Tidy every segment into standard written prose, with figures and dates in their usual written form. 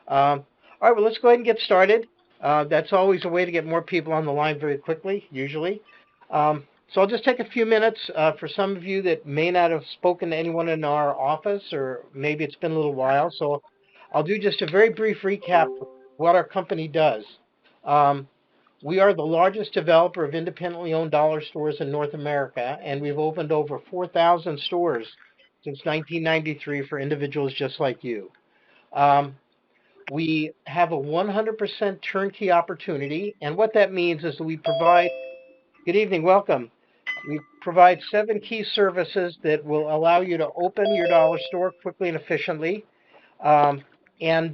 All right, well, let's go ahead and get started. That's always a way to get more people on the line very quickly, usually. So I'll just take a few minutes for some of you that may not have spoken to anyone in our office, or maybe it's been a little while. So I'll do just a very brief recap of what our company does. Um, we are the largest developer of independently owned dollar stores in North America, and we've opened over 4,000 stores since 1993 for individuals just like you. Um, we have a 100% turnkey opportunity, and what that means is that we provide, good evening, welcome. We provide 7 key services that will allow you to open your dollar store quickly and efficiently, um, and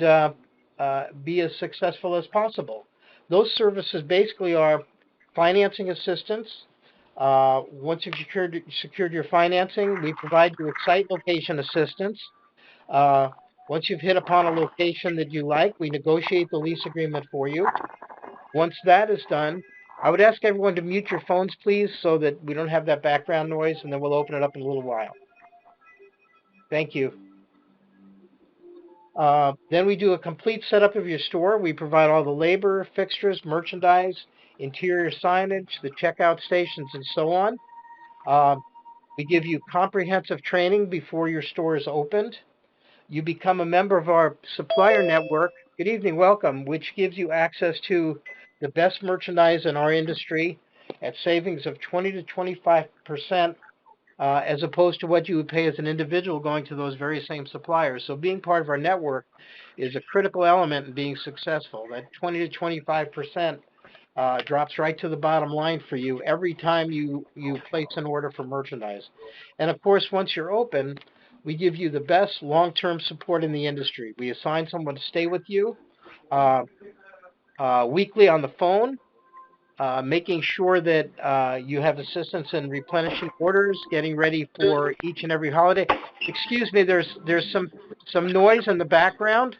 be as successful as possible. Those services basically are financing assistance. Once you've secured your financing, we provide you with site location assistance. Uh, Once you've hit upon a location that you like, we negotiate the lease agreement for you. Once that is done, I would ask everyone to mute your phones, please, so that we don't have that background noise, and then we'll open it up in a little while. Thank you. Then we do a complete setup of your store. We provide all the labor, fixtures, merchandise, interior signage, the checkout stations, and so on. Uh, we give you comprehensive training before your store is opened. You become a member of our supplier network. Good evening, welcome, which gives you access to the best merchandise in our industry at savings of 20 to 25%, as opposed to what you would pay as an individual going to those very same suppliers. So being part of our network is a critical element in being successful. That 20 to 25% drops right to the bottom line for you every time you place an order for merchandise. And of course, once you're open, we give you the best long-term support in the industry. We assign someone to stay with you uh, weekly on the phone, making sure that you have assistance in replenishing orders, getting ready for each and every holiday. Excuse me, there's some noise in the background.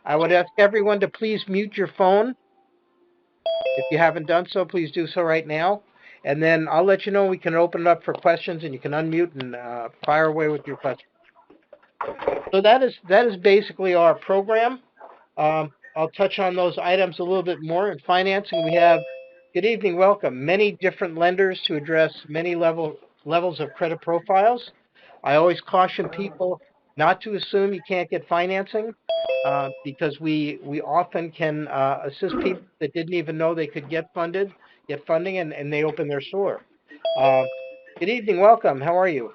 I would ask everyone to please mute your phone. If you haven't done so, please do so right now. And then I'll let you know we can open it up for questions, and you can unmute and fire away with your questions. So that is basically our program. I'll touch on those items a little bit more. In financing, we have, good evening, welcome, many different lenders to address many levels of credit profiles. I always caution people not to assume you can't get financing, because we often can assist people that didn't even know they could get funding, and they open their store. Uh, Good evening, welcome. How are you?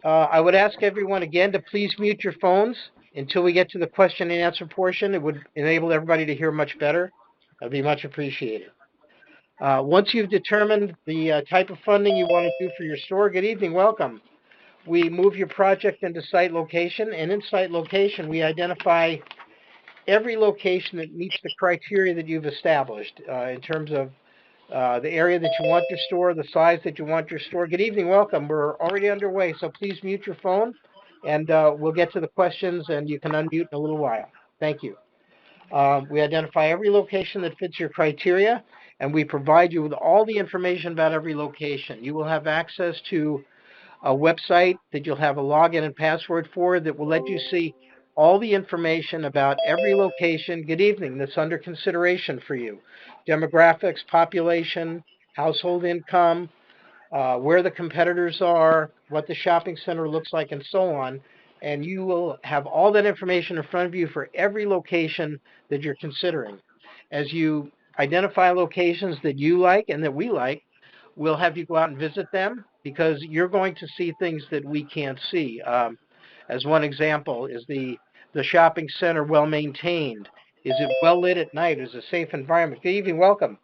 I would ask everyone again to please mute your phones until we get to the question and answer portion. It would enable everybody to hear much better. That'd be much appreciated. Once you've determined the type of funding you want to do for your store, good evening, welcome. We move your project into site location, and in site location, we identify every location that meets the criteria that you've established in terms of the area that you want your store, the size that you want your store. Good evening, welcome. We're already underway, so please mute your phone, and we'll get to the questions, and you can unmute in a little while. Thank you. We identify every location that fits your criteria, and we provide you with all the information about every location. You will have access to a website that you'll have a login and password for that will let you see all the information about every location, good evening, that's under consideration for you. Demographics, population, household income, where the competitors are, what the shopping center looks like, and so on. And you will have all that information in front of you for every location that you're considering. As you identify locations that you like and that we like, we'll have you go out and visit them because you're going to see things that we can't see. As one example, is the shopping center well maintained? Is it well lit at night? Is it a safe environment? Good evening, welcome.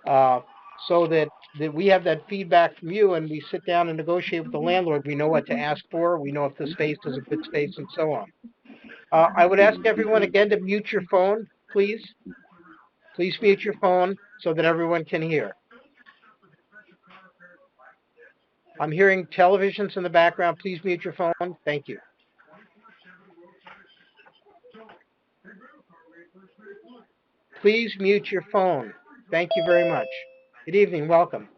Uh, so that we have that feedback from you, and we sit down and negotiate with the landlord. We know what to ask for. We know if the space is a good space, and so on. I would ask everyone again to mute your phone, please. Please mute your phone so that everyone can hear. I'm hearing televisions in the background. Please mute your phone. Thank you. Please mute your phone. Thank you very much. Good evening. Welcome.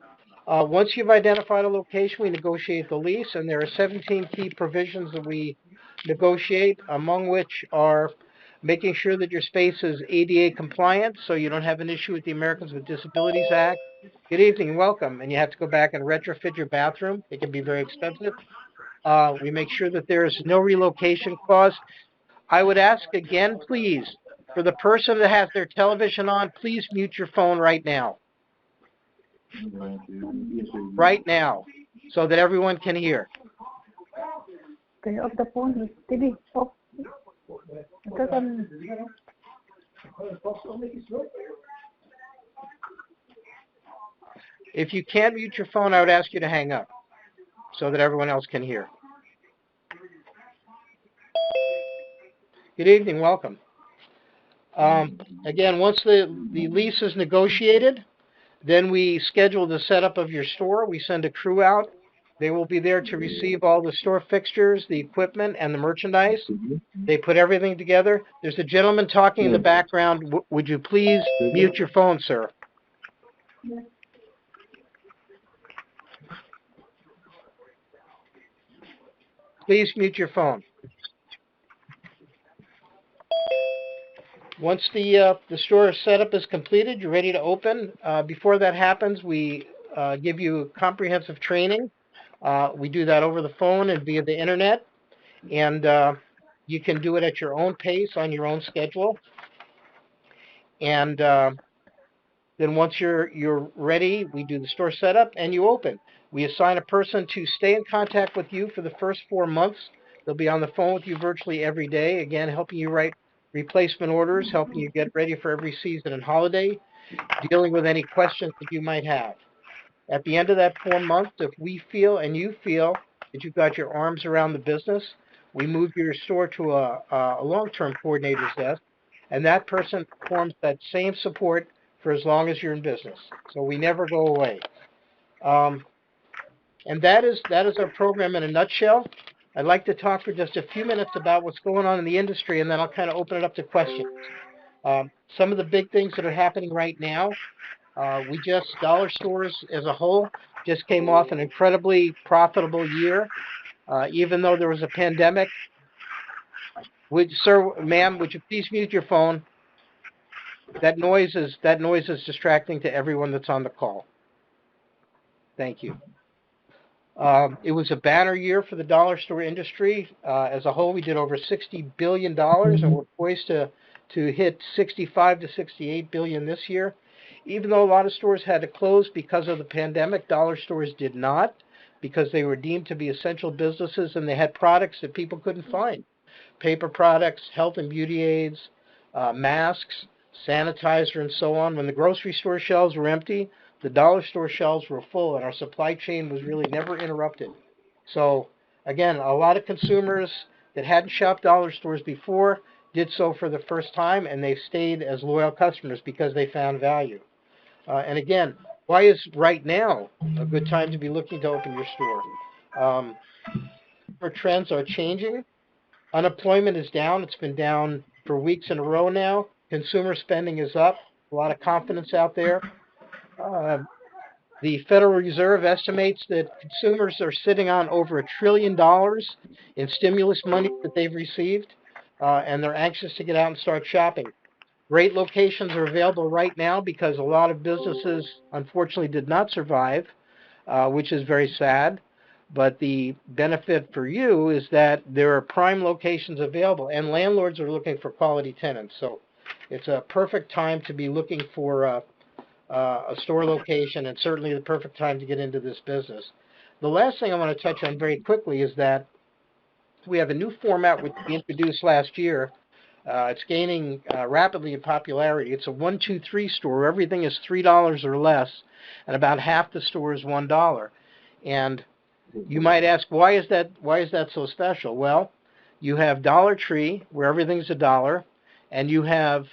Once you've identified a location, we negotiate the lease, and there are 17 key provisions that we negotiate, among which are making sure that your space is ADA compliant so you don't have an issue with the Americans with Disabilities Act. Good evening and welcome. And you have to go back and retrofit your bathroom. It can be very expensive. We make sure that there is no relocation cost. I would ask again, please, for the person that has their television on, please mute your phone right now. Right now, so that everyone can hear. Can you off the phone? TV off. If you can't mute your phone, I would ask you to hang up so that everyone else can hear. Good evening, welcome. Again, once the lease is negotiated, then we schedule the setup of your store. We send a crew out. They will be there to receive all the store fixtures, the equipment, and the merchandise. They put everything together. There's a gentleman talking in the background. Would you please mute your phone, sir? Please mute your phone. Once the store setup is completed, you're ready to open. Before that happens, we give you comprehensive training. We do that over the phone and via the internet, and you can do it at your own pace on your own schedule. And then once you're ready, we do the store setup and you open. We assign a person to stay in contact with you for the first 4 months. They'll be on the phone with you virtually every day, again, helping you write replacement orders, helping you get ready for every season and holiday, dealing with any questions that you might have. At the end of that 4 months, if we feel and you feel that you've got your arms around the business, we move your store to a long-term coordinator's desk, and that person performs that same support for as long as you're in business. So we never go away. And that is our program in a nutshell. I'd like to talk for just a few minutes about what's going on in the industry, and then I'll kind of open it up to questions. Some of the big things that are happening right now, dollar stores as a whole just came off an incredibly profitable year, even though there was a pandemic. Sir, ma'am, would you please mute your phone? That noise is distracting to everyone that's on the call. Thank you. It was a banner year for the dollar store industry. As a whole, we did over $60 billion, and we're poised to hit 65 to 68 billion this year. Even though a lot of stores had to close because of the pandemic, dollar stores did not, because they were deemed to be essential businesses and they had products that people couldn't find. Paper products, health and beauty aids, masks, sanitizer, and so on. When the grocery store shelves were empty, the dollar store shelves were full, and our supply chain was really never interrupted. So, again, a lot of consumers that hadn't shopped dollar stores before did so for the first time, and they've stayed as loyal customers because they found value. And again, why is right now a good time to be looking to open your store? Our trends are changing. Unemployment is down. It's been down for weeks in a row now. Consumer spending is up. A lot of confidence out there. The Federal Reserve estimates that consumers are sitting on over $1 trillion in stimulus money that they've received, and they're anxious to get out and start shopping. Great locations are available right now because a lot of businesses, unfortunately, did not survive, which is very sad. But the benefit for you is that there are prime locations available, and landlords are looking for quality tenants. So it's a perfect time to be looking for a store location, and certainly the perfect time to get into this business. The last thing I want to touch on very quickly is that we have a new format which we introduced last year. It's gaining rapidly in popularity. It's a 1, 2, 3 store where everything is $3 or less, and about half the store is $1. And you might ask, why is that so special? Well, you have Dollar Tree, where everything's $1, and you have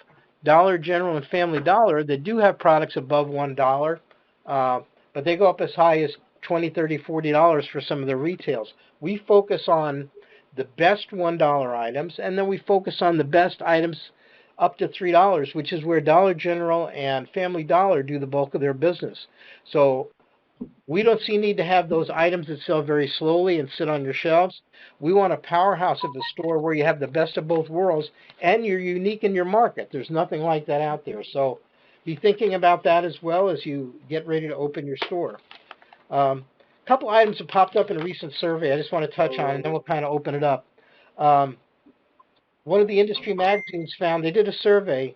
Dollar General and Family Dollar that do have products above $1, but they go up as high as $20, $30, $40 for some of the retails. We focus on the best $1 items, and then we focus on the best items up to $3, which is where Dollar General and Family Dollar do the bulk of their business. So We don't see need to have those items that sell very slowly and sit on your shelves. We want a powerhouse of a store where you have the best of both worlds and you're unique in your market. There's nothing like that out there. So be thinking about that as well as you get ready to open your store. A couple items have popped up in a recent survey I just want to touch on, and then we'll kind of open it up. Um, one of the industry magazines found they did a survey,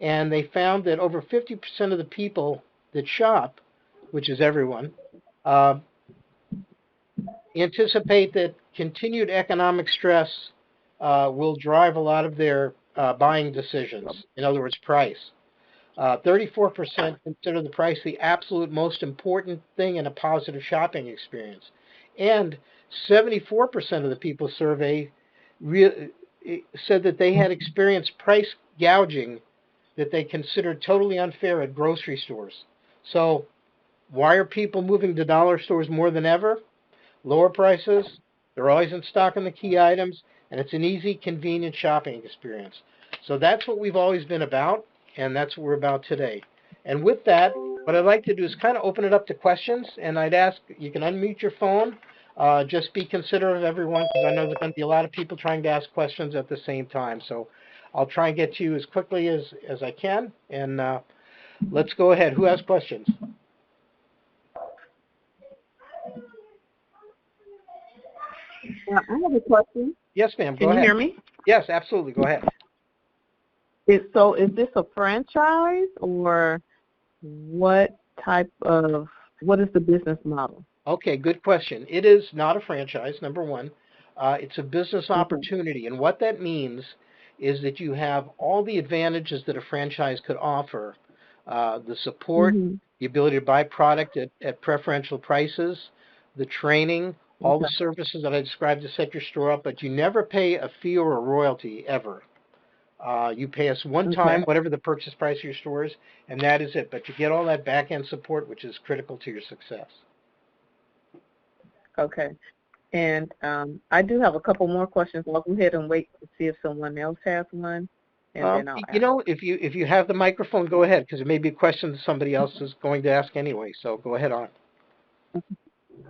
and they found that over 50% of the people that shop, which is everyone, uh, anticipate that continued economic stress will drive a lot of their buying decisions. In other words, price. 34% consider the price the absolute most important thing in a positive shopping experience. And 74% of the people surveyed said that they had experienced price gouging that they considered totally unfair at grocery stores. So, why are people moving to dollar stores more than ever? Lower prices, they're always in stock on the key items, and it's an easy, convenient shopping experience. So that's what we've always been about, and that's what we're about today. And with that, what I'd like to do is kind of open it up to questions, and I'd ask you can unmute your phone. Just be considerate of everyone because I know there's going to be a lot of people trying to ask questions at the same time. So I'll try and get to you as quickly as I can, and let's go ahead. Who has questions? I have a question. Yes, ma'am. Go Can you ahead. hear me? Yes, absolutely. Go ahead. Is this a franchise or what what is the business model? Okay, good question. It is not a franchise, number one. It's a business opportunity. And what that means is that you have all the advantages that a franchise could offer, the support, Mm-hmm. the ability to buy product at preferential prices, the training, all the Okay. services that I described to set your store up, but you never pay a fee or a royalty ever. You pay us one time, Okay. whatever the purchase price of your store is, and that is it. But you get all that back end support, which is critical to your success. Okay. And I do have a couple more questions. I'll go ahead and wait to see if someone else has one, and then I'll You ask. know, if you have the microphone, go ahead, because it may be a question that somebody else is going to ask anyway. So go ahead on.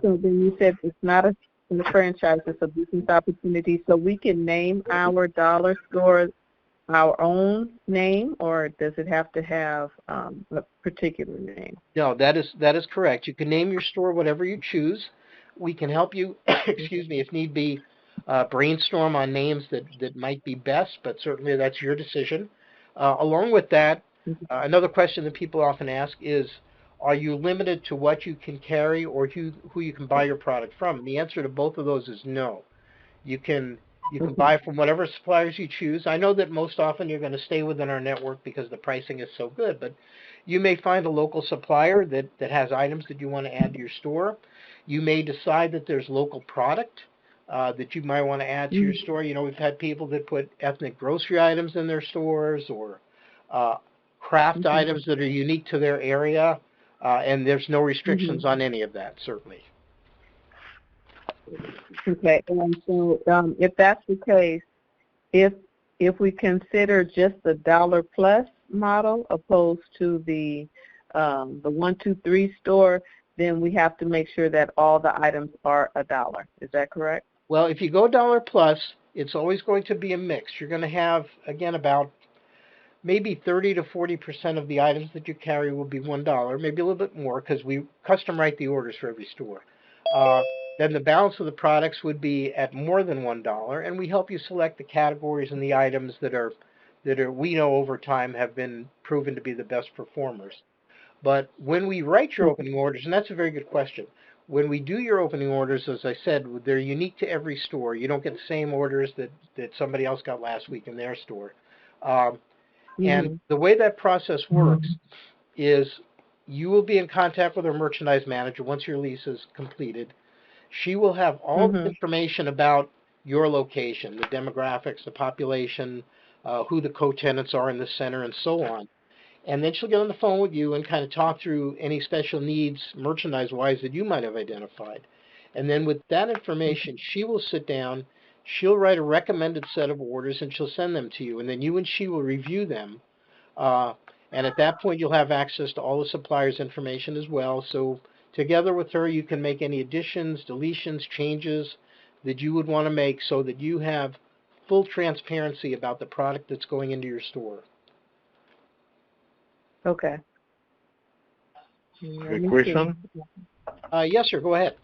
So then you said it's not a franchise, it's a business opportunity. So we can name our dollar store our own name, or does it have to have a particular name? No, that is correct. You can name your store whatever you choose. We can help you, excuse me, if need be, brainstorm on names that might be best, but certainly that's your decision. Along with that, another question that people often ask is, are you limited to what you can carry or who you can buy your product from? And the answer to both of those is no. You can Okay. buy from whatever suppliers you choose. I know that most often you're going to stay within our network because the pricing is so good, but you may find a local supplier that has items that you want to add to your store. You may decide that there's local product that you might want to add to your Mm-hmm. store. You know, we've had people that put ethnic grocery items in their stores or uh, craft Okay. items that are unique to their area, and there's no Mm-hmm. restrictions on any of that, certainly. Okay. And so if that's the case, if we consider just the dollar plus model opposed to the 1-2-3 store, then we have to make sure that all the items are $1. Is that correct? Well, if you go dollar plus, it's always going to be a mix. You're going to have, again, about maybe 30 to 40% of the items that you carry will be $1, maybe a little bit more because we custom write the orders for every store. Uh, then the balance of the products would be at more than $1, and we help you select the categories and the items that are we know over time have been proven to be the best performers. But when we write your Okay. opening orders, and that's a very good question, when we do your opening orders, as I said, they're unique to every store. You don't get the same orders that somebody else got last week in their store. Um, and Mhm. the way that process works is you will be in contact with our merchandise manager once your lease is completed. She will have all the Mhm. information about your location, the demographics, the population, who the co-tenants are in the center, and so on. And then she'll get on the phone with you and kind of talk through any special needs merchandise-wise that you might have identified. And then with that information, she will sit down, she'll write a recommended set of orders, and she'll send them to you. And then you and she will review them, and at that point, you'll have access to all the suppliers' information as well. So Together with her, you can make any additions, deletions, changes that you would want to make so that you have full transparency about the product that's going into your store. Okay. A question? Yes, sir. Go ahead.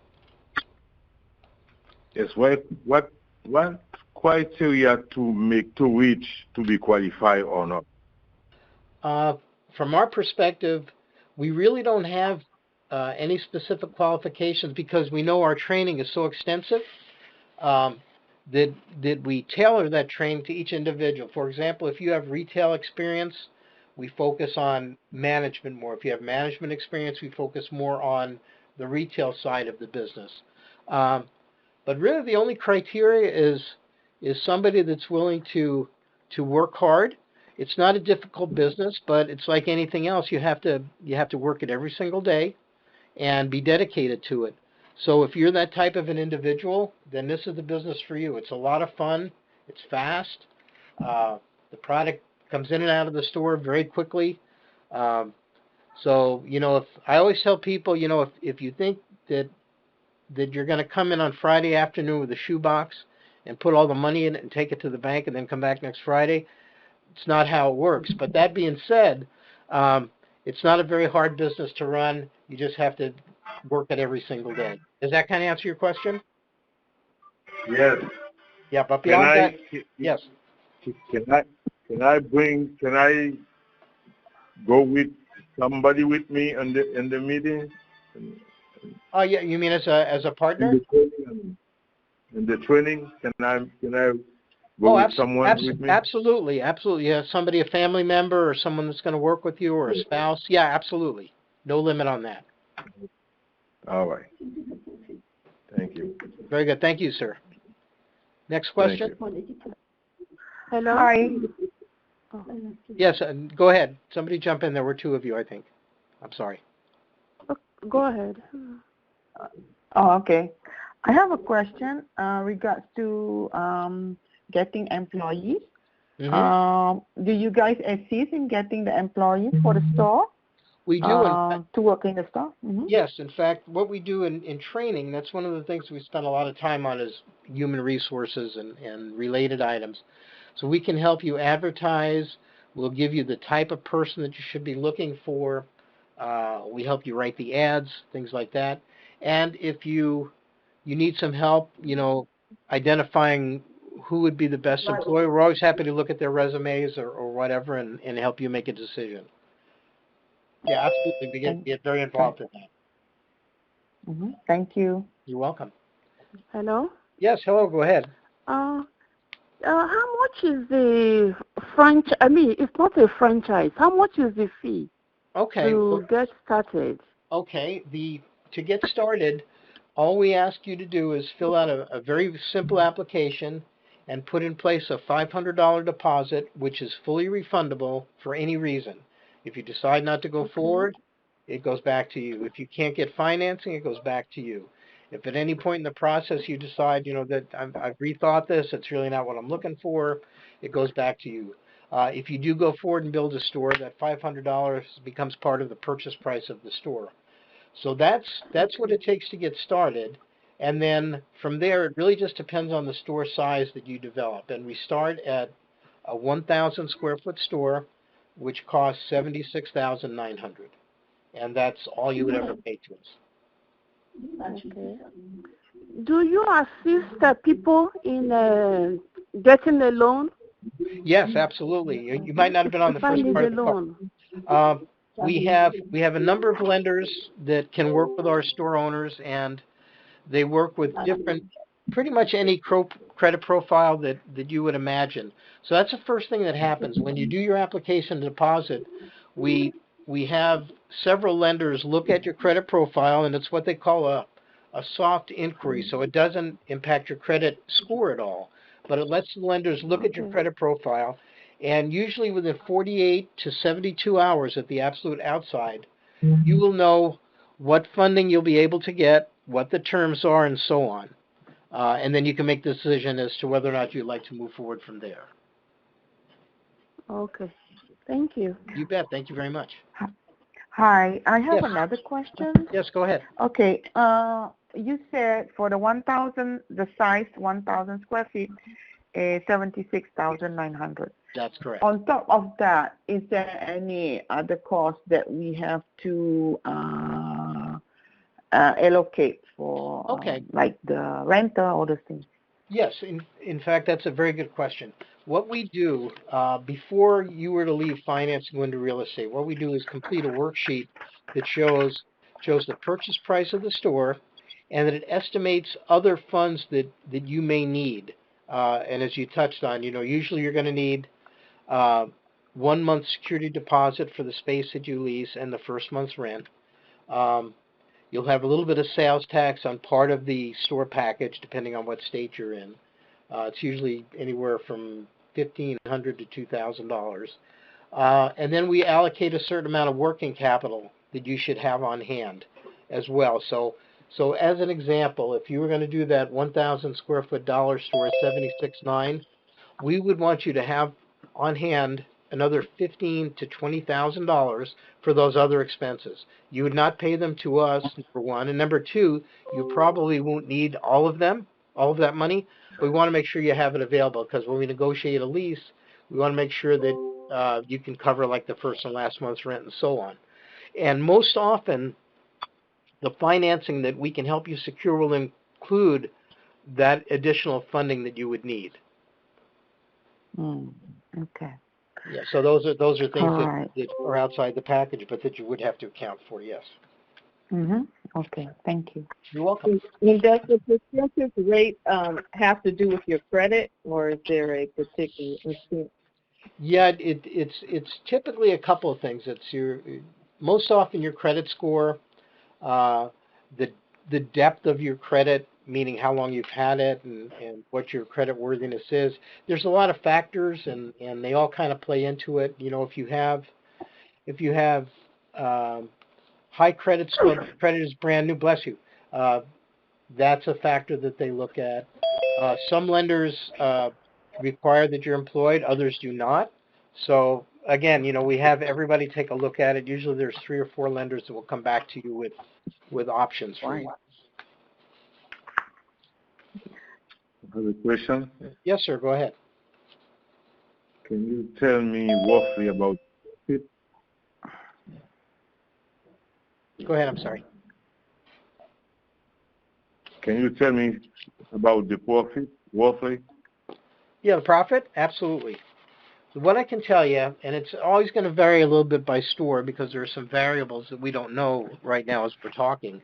Yes. What criteria to reach to be qualified or not? From our perspective, we really don't have any specific qualifications because we know our training is so extensive that we tailor that training to each individual. For example, if you have retail experience, we focus on management more. If you have management experience, we focus more on the retail side of the business. But really, the only criteria is somebody that's willing to work hard. It's not a difficult business, but it's like anything else. You have to work it every single day and be dedicated to it. So if you're that type of an individual, then this is the business for you. It's a lot of fun. It's fast. The product comes in and out of the store very quickly. So if I always tell people, if you think that you're going to come in on Friday afternoon with a shoebox and put all the money in it and take it to the bank and then come back next Friday, it's not how it works. But that being said, it's not a very hard business to run. You just have to work it every single day. Does that kind of answer your question? Yes. Yeah, but beyond that, yes. Can I go with somebody with me in the meeting? Oh, yeah. You mean as a partner? In the training, can I go with someone with me? Absolutely. Yeah, somebody, a family member, or someone that's going to work with you, or a spouse. Yeah, absolutely. No limit on that. All right. Thank you. Very good. Thank you, sir. Next question. Hello. Hi. Yes, go ahead. Somebody jump in. There were two of you, I think. I'm sorry. Go ahead. Oh, okay. I have a question regards to getting employees. Mm-hmm. Do you guys assist in getting the employees for the store? We do. To work in the store? Mm-hmm. Yes. In fact, what we do in training, that's one of the things we spend a lot of time on is human resources and related items. So we can help you advertise. We'll give you the type of person that you should be looking for. We help you write the ads, things like that. And if you need some help, identifying who would be the best employee, we're always happy to look at their resumes or whatever and help you make a decision. Yeah, absolutely. We get very involved in that. Mm-hmm. Thank you. You're welcome. Hello? Yes, hello, go ahead. How much is the franchise? I mean, it's not a franchise. How much is the fee to get started? Okay, to get started, all we ask you to do is fill out a very simple application and put in place a $500 deposit, which is fully refundable for any reason. If you decide not to go forward, it goes back to you. If you can't get financing, it goes back to you. If at any point in the process you decide, that I've rethought this, it's really not what I'm looking for, it goes back to you. If you do go forward and build a store, that $500 becomes part of the purchase price of the store. So that's what it takes to get started. And then from there, it really just depends on the store size that you develop. And we start at a 1,000 square foot store, which costs $76,900, and that's all you would ever pay to us. Okay. Do you assist people in getting a loan? Yes, absolutely. You might not have been on the first part of the call. We have a number of lenders that can work with our store owners, and they work with pretty much any credit profile that you would imagine. So that's the first thing that happens. When you do your application to deposit, we have several lenders look at your credit profile, and it's what they call a soft inquiry. So it doesn't impact your credit score at all, but it lets the lenders look at your credit profile, and usually within 48 to 72 hours at the absolute outside, you will know what funding you'll be able to get, what the terms are, and so on. And then you can make the decision as to whether or not you'd like to move forward from there. Okay. Thank you. You bet. Thank you very much. Hi, I have another question. Yes, go ahead. Okay, you said for the size 1,000 square feet, 76,900. That's correct. On top of that, is there any other cost that we have to allocate for, like the rental or the things? Yes, in fact, that's a very good question. What we do, before you were to leave finance and go into real estate, what we do is complete a worksheet that shows the purchase price of the store, and that it estimates other funds that you may need. And as you touched on, usually you're going to need 1 month security deposit for the space that you lease and the first month's rent. You'll have a little bit of sales tax on part of the store package, depending on what state you're in. It's usually anywhere from $1,500 to $2,000. And then we allocate a certain amount of working capital that you should have on hand as well. So as an example, if you were going to do that 1,000 square foot dollar store at $76,900, we would want you to have on hand another $15,000 to $20,000 for those other expenses. You would not pay them to us, number one, and number two, you probably won't need all of that money. But we want to make sure you have it available, because when we negotiate a lease, we want to make sure that you can cover like the first and last month's rent and so on. And most often, the financing that we can help you secure will include that additional funding that you would need. Okay. Yeah, so those are things that are outside the package, but that you would have to account for, yes. Okay, thank you. You're welcome. And does the percentage rate have to do with your credit, or is there a particular percent? Yeah, it's typically a couple of things. It's most often your credit score, the depth of your credit, meaning how long you've had it and what your credit worthiness is. There's a lot of factors, and they all kind of play into it. If you have high credit score, credit is brand new, bless you. That's a factor that they look at. Some lenders require that you're employed, others do not. So again, we have everybody take a look at it. Usually there's 3 or 4 lenders that will come back to you with options for you. I have a question. Yes, sir. Go ahead. Can you tell me roughly about it? Go ahead. I'm sorry. Can you tell me about the profit roughly? Yeah, the profit? Absolutely. So what I can tell you, and it's always going to vary a little bit by store because there are some variables that we don't know right now as we're talking.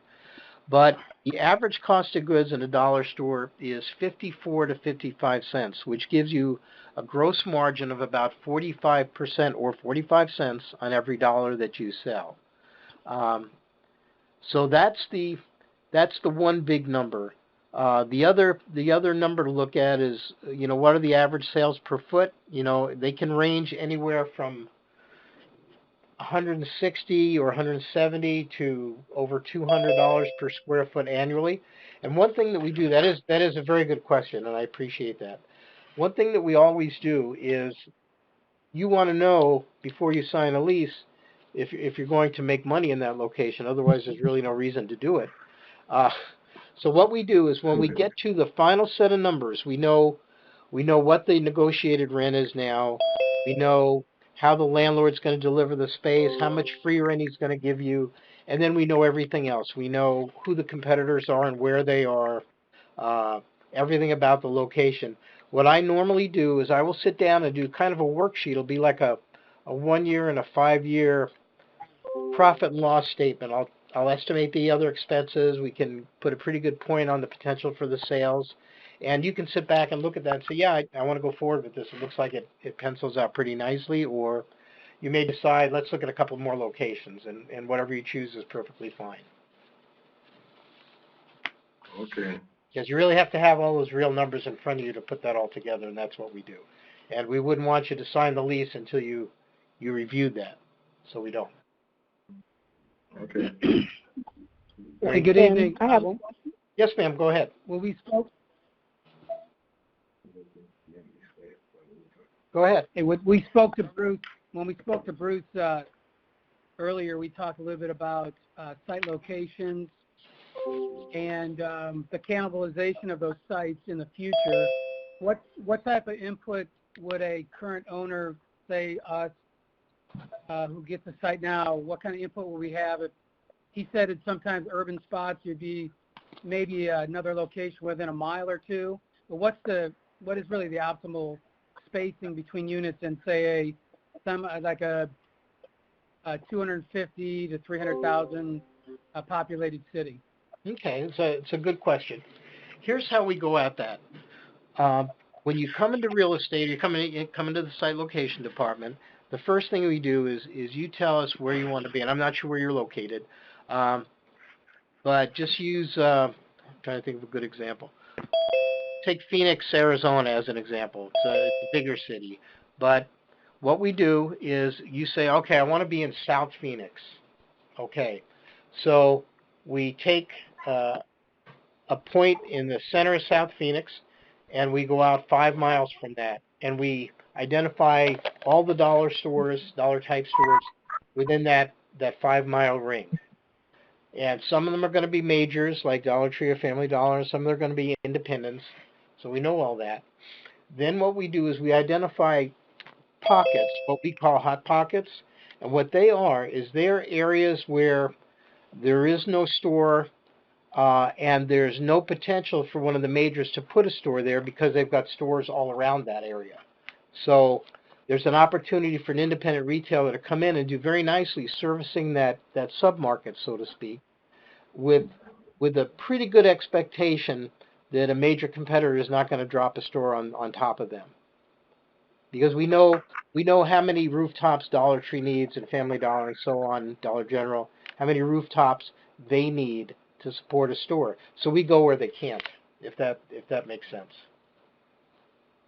But the average cost of goods in a dollar store is 54 to 55 cents, which gives you a gross margin of about 45% or 45 cents on every dollar that you sell. So that's the one big number. The other number to look at is, what are the average sales per foot? They can range anywhere from 160 or 170 to over $200 per square foot annually. And one thing that we do, that is a very good question, and I appreciate that. One thing that we always do is, you want to know before you sign a lease if you're going to make money in that location. Otherwise, there's really no reason to do it. So what we do is, when we get to the final set of numbers, we know what the negotiated rent is now. We know how the landlord's going to deliver the space, how much free rent he's going to give you, and then we know everything else. We know who the competitors are and where they are, everything about the location. What I normally do is I will sit down and do kind of a worksheet. It'll be like a 1 year and a 5 year profit and loss statement. I'll estimate the other expenses. We can put a pretty good point on the potential for the sales. And you can sit back and look at that and say, yeah, I want to go forward with this. It looks like it pencils out pretty nicely. Or you may decide, let's look at a couple more locations, and whatever you choose is perfectly fine. Okay. Because you really have to have all those real numbers in front of you to put that all together, and that's what we do. And we wouldn't want you to sign the lease until you reviewed that. So we don't. Okay. Hey, good evening. I have one question. Yes, ma'am. Go ahead. Go ahead. Hey, when we spoke to Bruce earlier we talked a little bit about site locations and the cannibalization of those sites in the future. What type of input would a current owner, say us, who gets a site now, what kind of input will we have? If he said in sometimes urban spots you'd be maybe another location within a mile or two, but what is really the optimal spacing between units and say like a 250 to 300,000 populated city? Okay, it's a good question. Here's how we go at that. When you come into real estate, you come into the site location department. The first thing we do is you tell us where you want to be, and I'm not sure where you're located, but just use. I'm trying to think of a good example. Take Phoenix, Arizona as an example. It's a bigger city, but what we do is you say, okay, I want to be in South Phoenix. Okay, so we take a point in the center of South Phoenix, and we go out 5 miles from that, and we identify all the dollar stores, dollar type stores within that 5 mile ring. And some of them are going to be majors like Dollar Tree or Family Dollar, and some of them are going to be independents. So we know all that. Then what we do is we identify pockets, what we call hot pockets, and what they are is they're areas where there is no store and there's no potential for one of the majors to put a store there because they've got stores all around that area. So there's an opportunity for an independent retailer to come in and do very nicely servicing that sub-market, so to speak, with a pretty good expectation that a major competitor is not going to drop a store on top of them. Because we know how many rooftops Dollar Tree needs and Family Dollar and so on, Dollar General, how many rooftops they need to support a store. So we go where they can't, if that makes sense.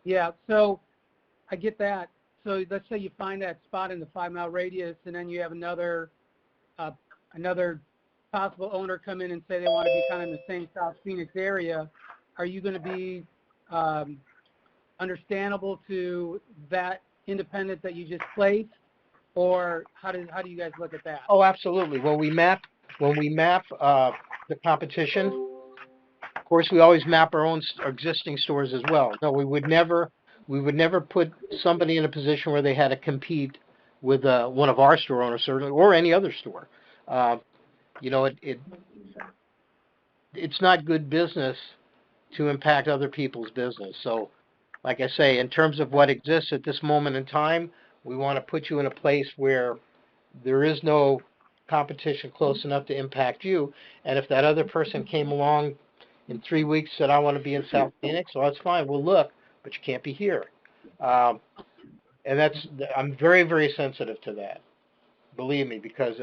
Yeah, so I get that. So let's say you find that spot in the 5 mile radius, and then you have another possible owner come in and say they want to be kind of in the same South Phoenix area. Are you going to be understandable to that independent that you just placed, or how do you guys look at that? Oh, absolutely. When we map the competition, of course, we always map our existing stores as well. No, we would never put somebody in a position where they had to compete with one of our store owners, certainly, or any other store. It's not good business to impact other people's business. So, like I say, in terms of what exists at this moment in time, we want to put you in a place where there is no competition close enough to impact you. And if that other person came along in 3 weeks and said, I want to be in South Phoenix, well, that's fine. We'll look, but you can't be here. And I'm very, very sensitive to that. Believe me, because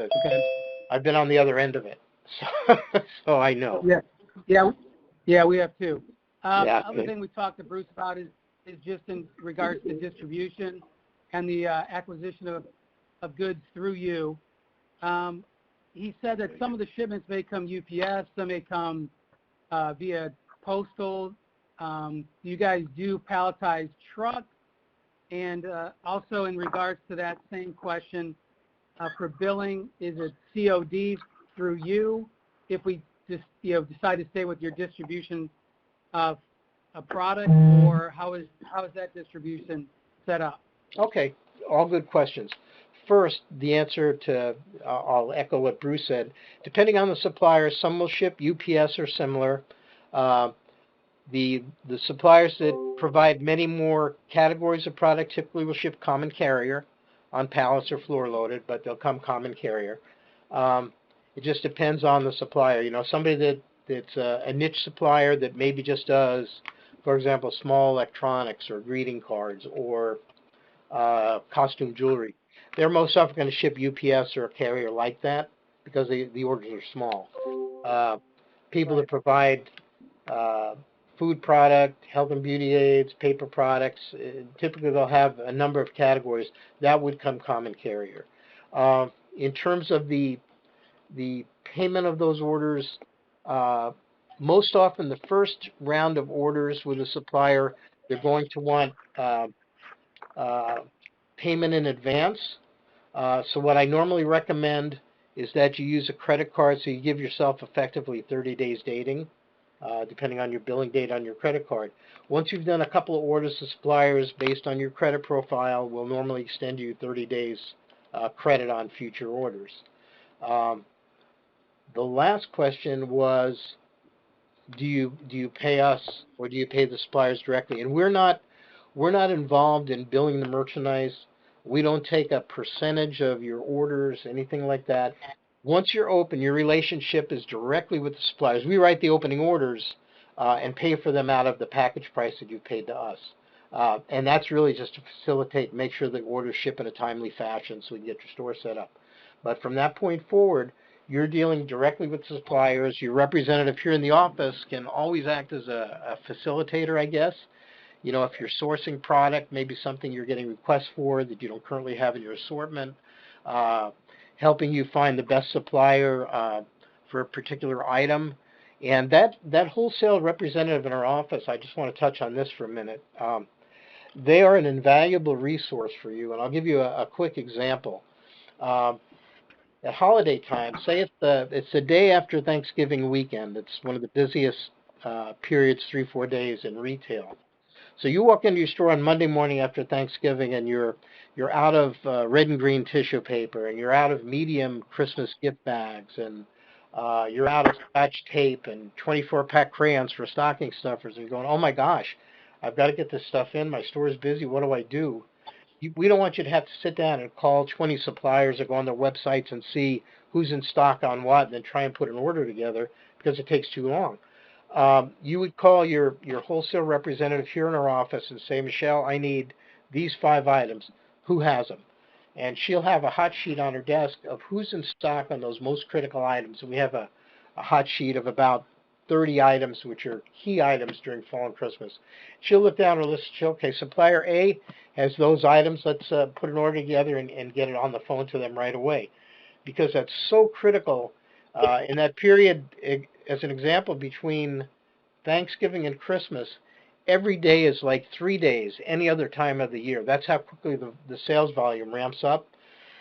I've been on the other end of it. So I know. Yeah, we have too. Other thing we talked to Bruce about is just in regards to distribution and the acquisition of goods through you. He said that some of the shipments may come UPS, some may come via postal. You guys do palletized trucks, and also in regards to that same question, for billing, is it COD through you if we just decide to stay with your distribution of a product, or how is that distribution set up? Okay, all good questions. First, the answer to I'll echo what Bruce said. Depending on the supplier, some will ship UPS or similar. The suppliers that provide many more categories of product typically will ship common carrier on pallets or floor loaded, but they'll come common carrier. It just depends on the supplier. Somebody that's a niche supplier that maybe just does, for example, small electronics or greeting cards or costume jewelry. They're most often going to ship UPS or a carrier like that because the orders are small. People that provide food product, health and beauty aids, paper products, typically they'll have a number of categories. That would come common carrier. In terms of the payment of those orders, most often the first round of orders with a supplier, they're going to want payment in advance. So what I normally recommend is that you use a credit card, so you give yourself effectively 30 days dating, depending on your billing date on your credit card. Once you've done a couple of orders to suppliers based on your credit profile, we'll normally extend you 30 days credit on future orders. The last question was, do you pay us or do you pay the suppliers directly? And we're not involved in billing the merchandise. We don't take a percentage of your orders, anything like that. Once you're open, your relationship is directly with the suppliers. We write the opening orders and pay for them out of the package price that you paid to us. And that's really just to facilitate, make sure the orders ship in a timely fashion so we can get your store set up. But from that point forward, you're dealing directly with suppliers. Your representative here in the office can always act as a facilitator, I guess. You know, if you're sourcing product, maybe something you're getting requests for that you don't currently have in your assortment, helping you find the best supplier for a particular item. And that wholesale representative in our office, I just want to touch on this for a minute. They are an invaluable resource for you, and I'll give you a quick example. At holiday time, say it's the day after Thanksgiving weekend. It's one of the busiest periods, 3-4 days in retail. So you walk into your store on Monday morning after Thanksgiving, and you're out of red and green tissue paper, and you're out of medium Christmas gift bags, and you're out of scotch tape and 24-pack crayons for stocking stuffers. And you're going, oh my gosh, I've got to get this stuff in. My store is busy. What do I do? We don't want you to have to sit down and call 20 suppliers or go on their websites and see who's in stock on what and then try and put an order together because it takes too long. You would call your wholesale representative here in our office and say, Michelle, I need these 5 items. Who has them? And she'll have a hot sheet on her desk of who's in stock on those most critical items. And we have a hot sheet of about 30 items, which are key items during fall and Christmas. She'll look down her list. Okay, supplier A has those items. Let's put an order together and get it on the phone to them right away, because that's so critical in that period. As an example, between Thanksgiving and Christmas, every day is like 3 days any other time of the year. That's how quickly the sales volume ramps up.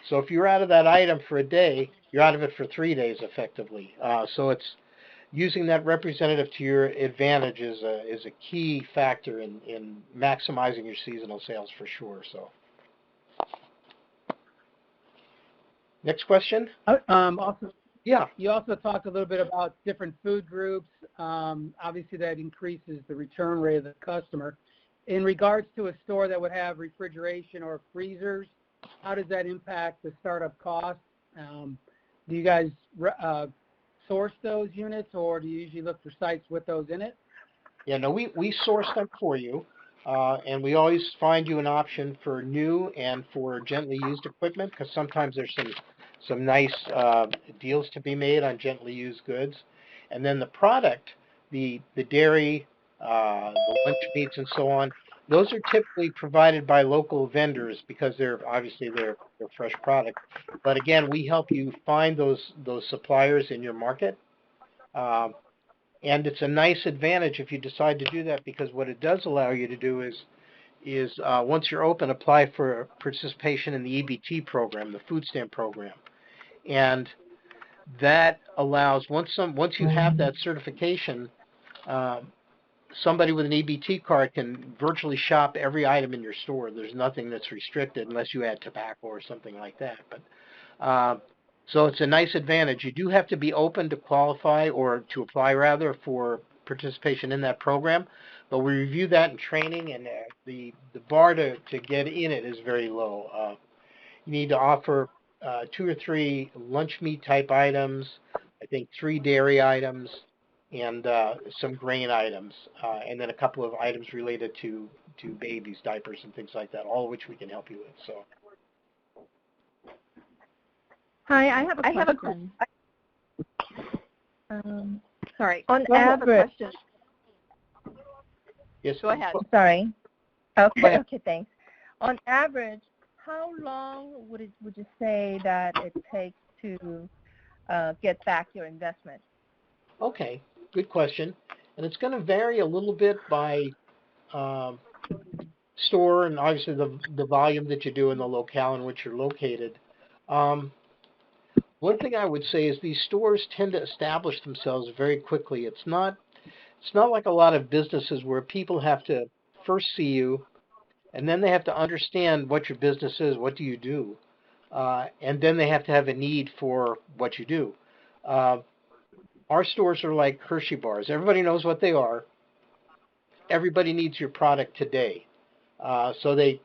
So if you're out of that item for a day, you're out of it for 3 days effectively. So it's using that representative to your advantage is a key factor in maximizing your seasonal sales for sure. So, next question. Also, yeah. You also talked a little bit about different food groups. Obviously, that increases the return rate of the customer. In regards to a store that would have refrigeration or freezers, how does that impact the startup cost? Do you guys source those units, or do you usually look for sites with those in it? Yeah, no, we source them for you, and we always find you an option for new and for gently used equipment, because sometimes there's some nice deals to be made on gently used goods. And then the product, the dairy, the lunch meats, and so on, those are typically provided by local vendors because they're fresh product. But again, we help you find those suppliers in your market. And it's a nice advantage if you decide to do that, because what it does allow you to do is once you're open, apply for participation in the EBT program, the food stamp program. And that allows, once you have that certification, somebody with an EBT card can virtually shop every item in your store. There's nothing that's restricted unless you add tobacco or something like that. But so it's a nice advantage. You do have to be open to qualify, or to apply rather, for participation in that program. But we review that in training, and the bar to get in it is very low. You need to offer 2 or 3 lunch meat type items, I think 3 dairy items, and some grain items, and then a couple of items related to babies, diapers, and things like that, all of which we can help you with. So. Hi, I have a question. Sorry. On average. Yes. Go ahead. Sorry. Okay. Okay. Thanks. On average, how long would you say that it takes to get back your investment? Okay. Good question. And it's going to vary a little bit by store, and obviously the volume that you do in the locale in which you're located. One thing I would say is these stores tend to establish themselves very quickly. It's not like a lot of businesses where people have to first see you, and then they have to understand what your business is, what do you do, and then they have to have a need for what you do. Uh, our stores are like Hershey bars. Everybody knows what they are. Everybody needs your product today. So the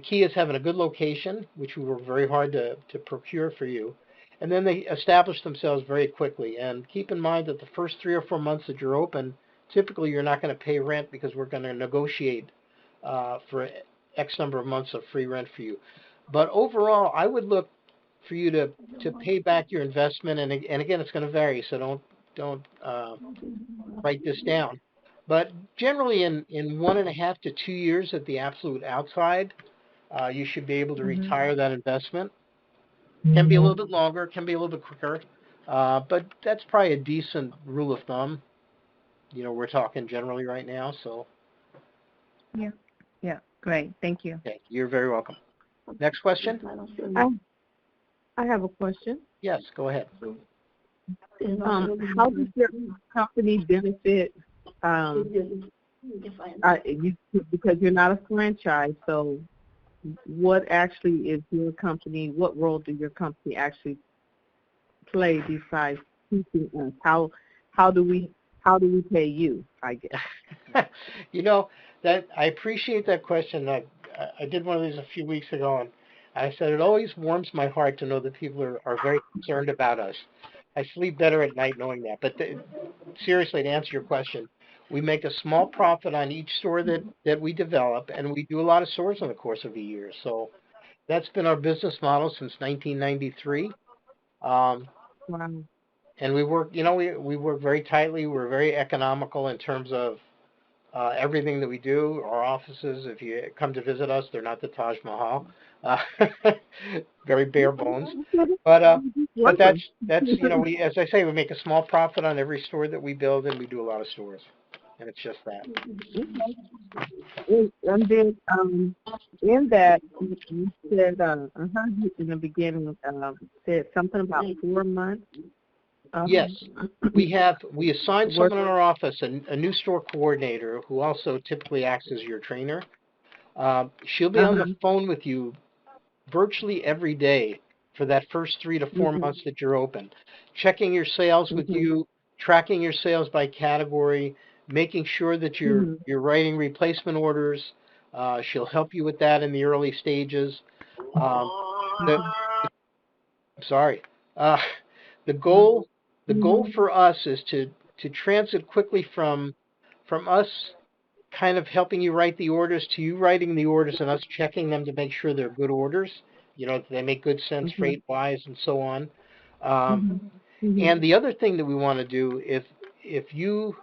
key is having a good location, which we work very hard to procure for you. And then they establish themselves very quickly. And keep in mind that the first 3 or 4 months that you're open, typically you're not going to pay rent because we're going to negotiate for X number of months of free rent for you. But overall, I would look for you to pay back your investment. And again, it's going to vary, so don't write this down. But generally, in 1.5 to 2 years at the absolute outside, you should be able to retire that investment. Can be a little bit longer, can be a little bit quicker, but that's probably a decent rule of thumb. We're talking generally right now, so. Yeah, great. Thank you. Okay, you're very welcome. Next question? I have a question. Yes, go ahead. How does your company benefit? Because you're not a franchise, so what actually is your company? What role do your company actually play besides teaching us? How do we pay you? I guess. That I appreciate that question. I did one of these a few weeks ago, and I said it always warms my heart to know that people are very concerned about us. I sleep better at night knowing that. But seriously, to answer your question, we make a small profit on each store that we develop, and we do a lot of stores in the course of a year. So that's been our business model since 1993. Wow. And we work, we work very tightly. We're very economical in terms of everything that we do. Our offices, if you come to visit us, they're not the Taj Mahal. Very bare bones. But that's we, as I say, we make a small profit on every store that we build, and we do a lot of stores, and it's just that. And then in that you said I heard you in the beginning said something about 4 months. Yes, we assign someone in our office, a new store coordinator who also typically acts as your trainer. She'll be on the phone with you virtually every day for that first 3 to 4 months that you're open, checking your sales with you, tracking your sales by category, making sure that you're writing replacement orders. She'll help you with that in the early stages. The goal for us is to transit quickly from us kind of helping you write the orders to you writing the orders and us checking them to make sure they're good orders. They make good sense freight-wise and so on. And the other thing that we want to do, if you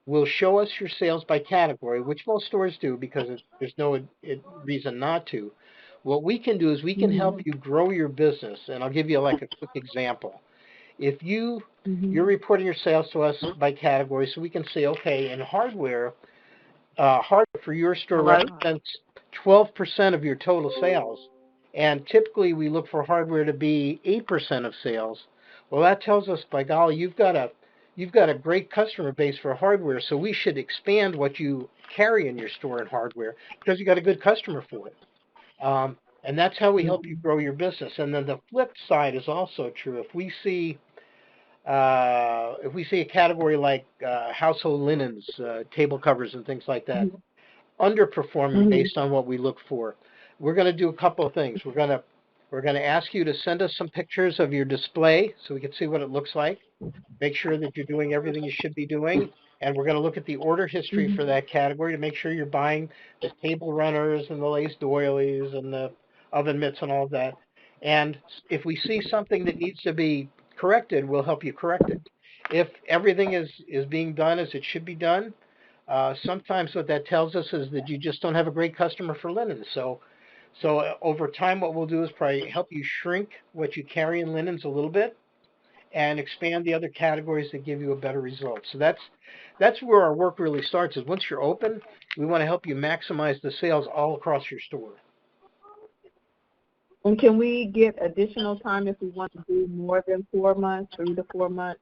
will show us your sales by category, which most stores do because there's no reason not to, what we can do is we can help you grow your business. And I'll give you like a quick example. If you're reporting your sales to us by category, so we can say, okay, in hardware for your store represents 12% of your total sales, and typically we look for hardware to be 8% of sales. Well, that tells us, by golly, you've got a great customer base for hardware, so we should expand what you carry in your store in hardware because you got a good customer for it. And that's how we help you grow your business. And then the flip side is also true. If we see a category like household linens, table covers, and things like that, underperforming based on what we look for, we're going to do a couple of things. We're going to ask you to send us some pictures of your display so we can see what it looks like. Make sure that you're doing everything you should be doing, and we're going to look at the order history for that category to make sure you're buying the table runners and the lace doilies and the oven mitts and all of that. And if we see something that needs to be corrected, we'll help you correct it. If everything is being done as it should be done, sometimes what that tells us is that you just don't have a great customer for linens. So over time, what we'll do is probably help you shrink what you carry in linens a little bit and expand the other categories that give you a better result. So that's where our work really starts, is once you're open, we want to help you maximize the sales all across your store. And can we get additional time if we want to do more than 4 months, 3 to 4 months?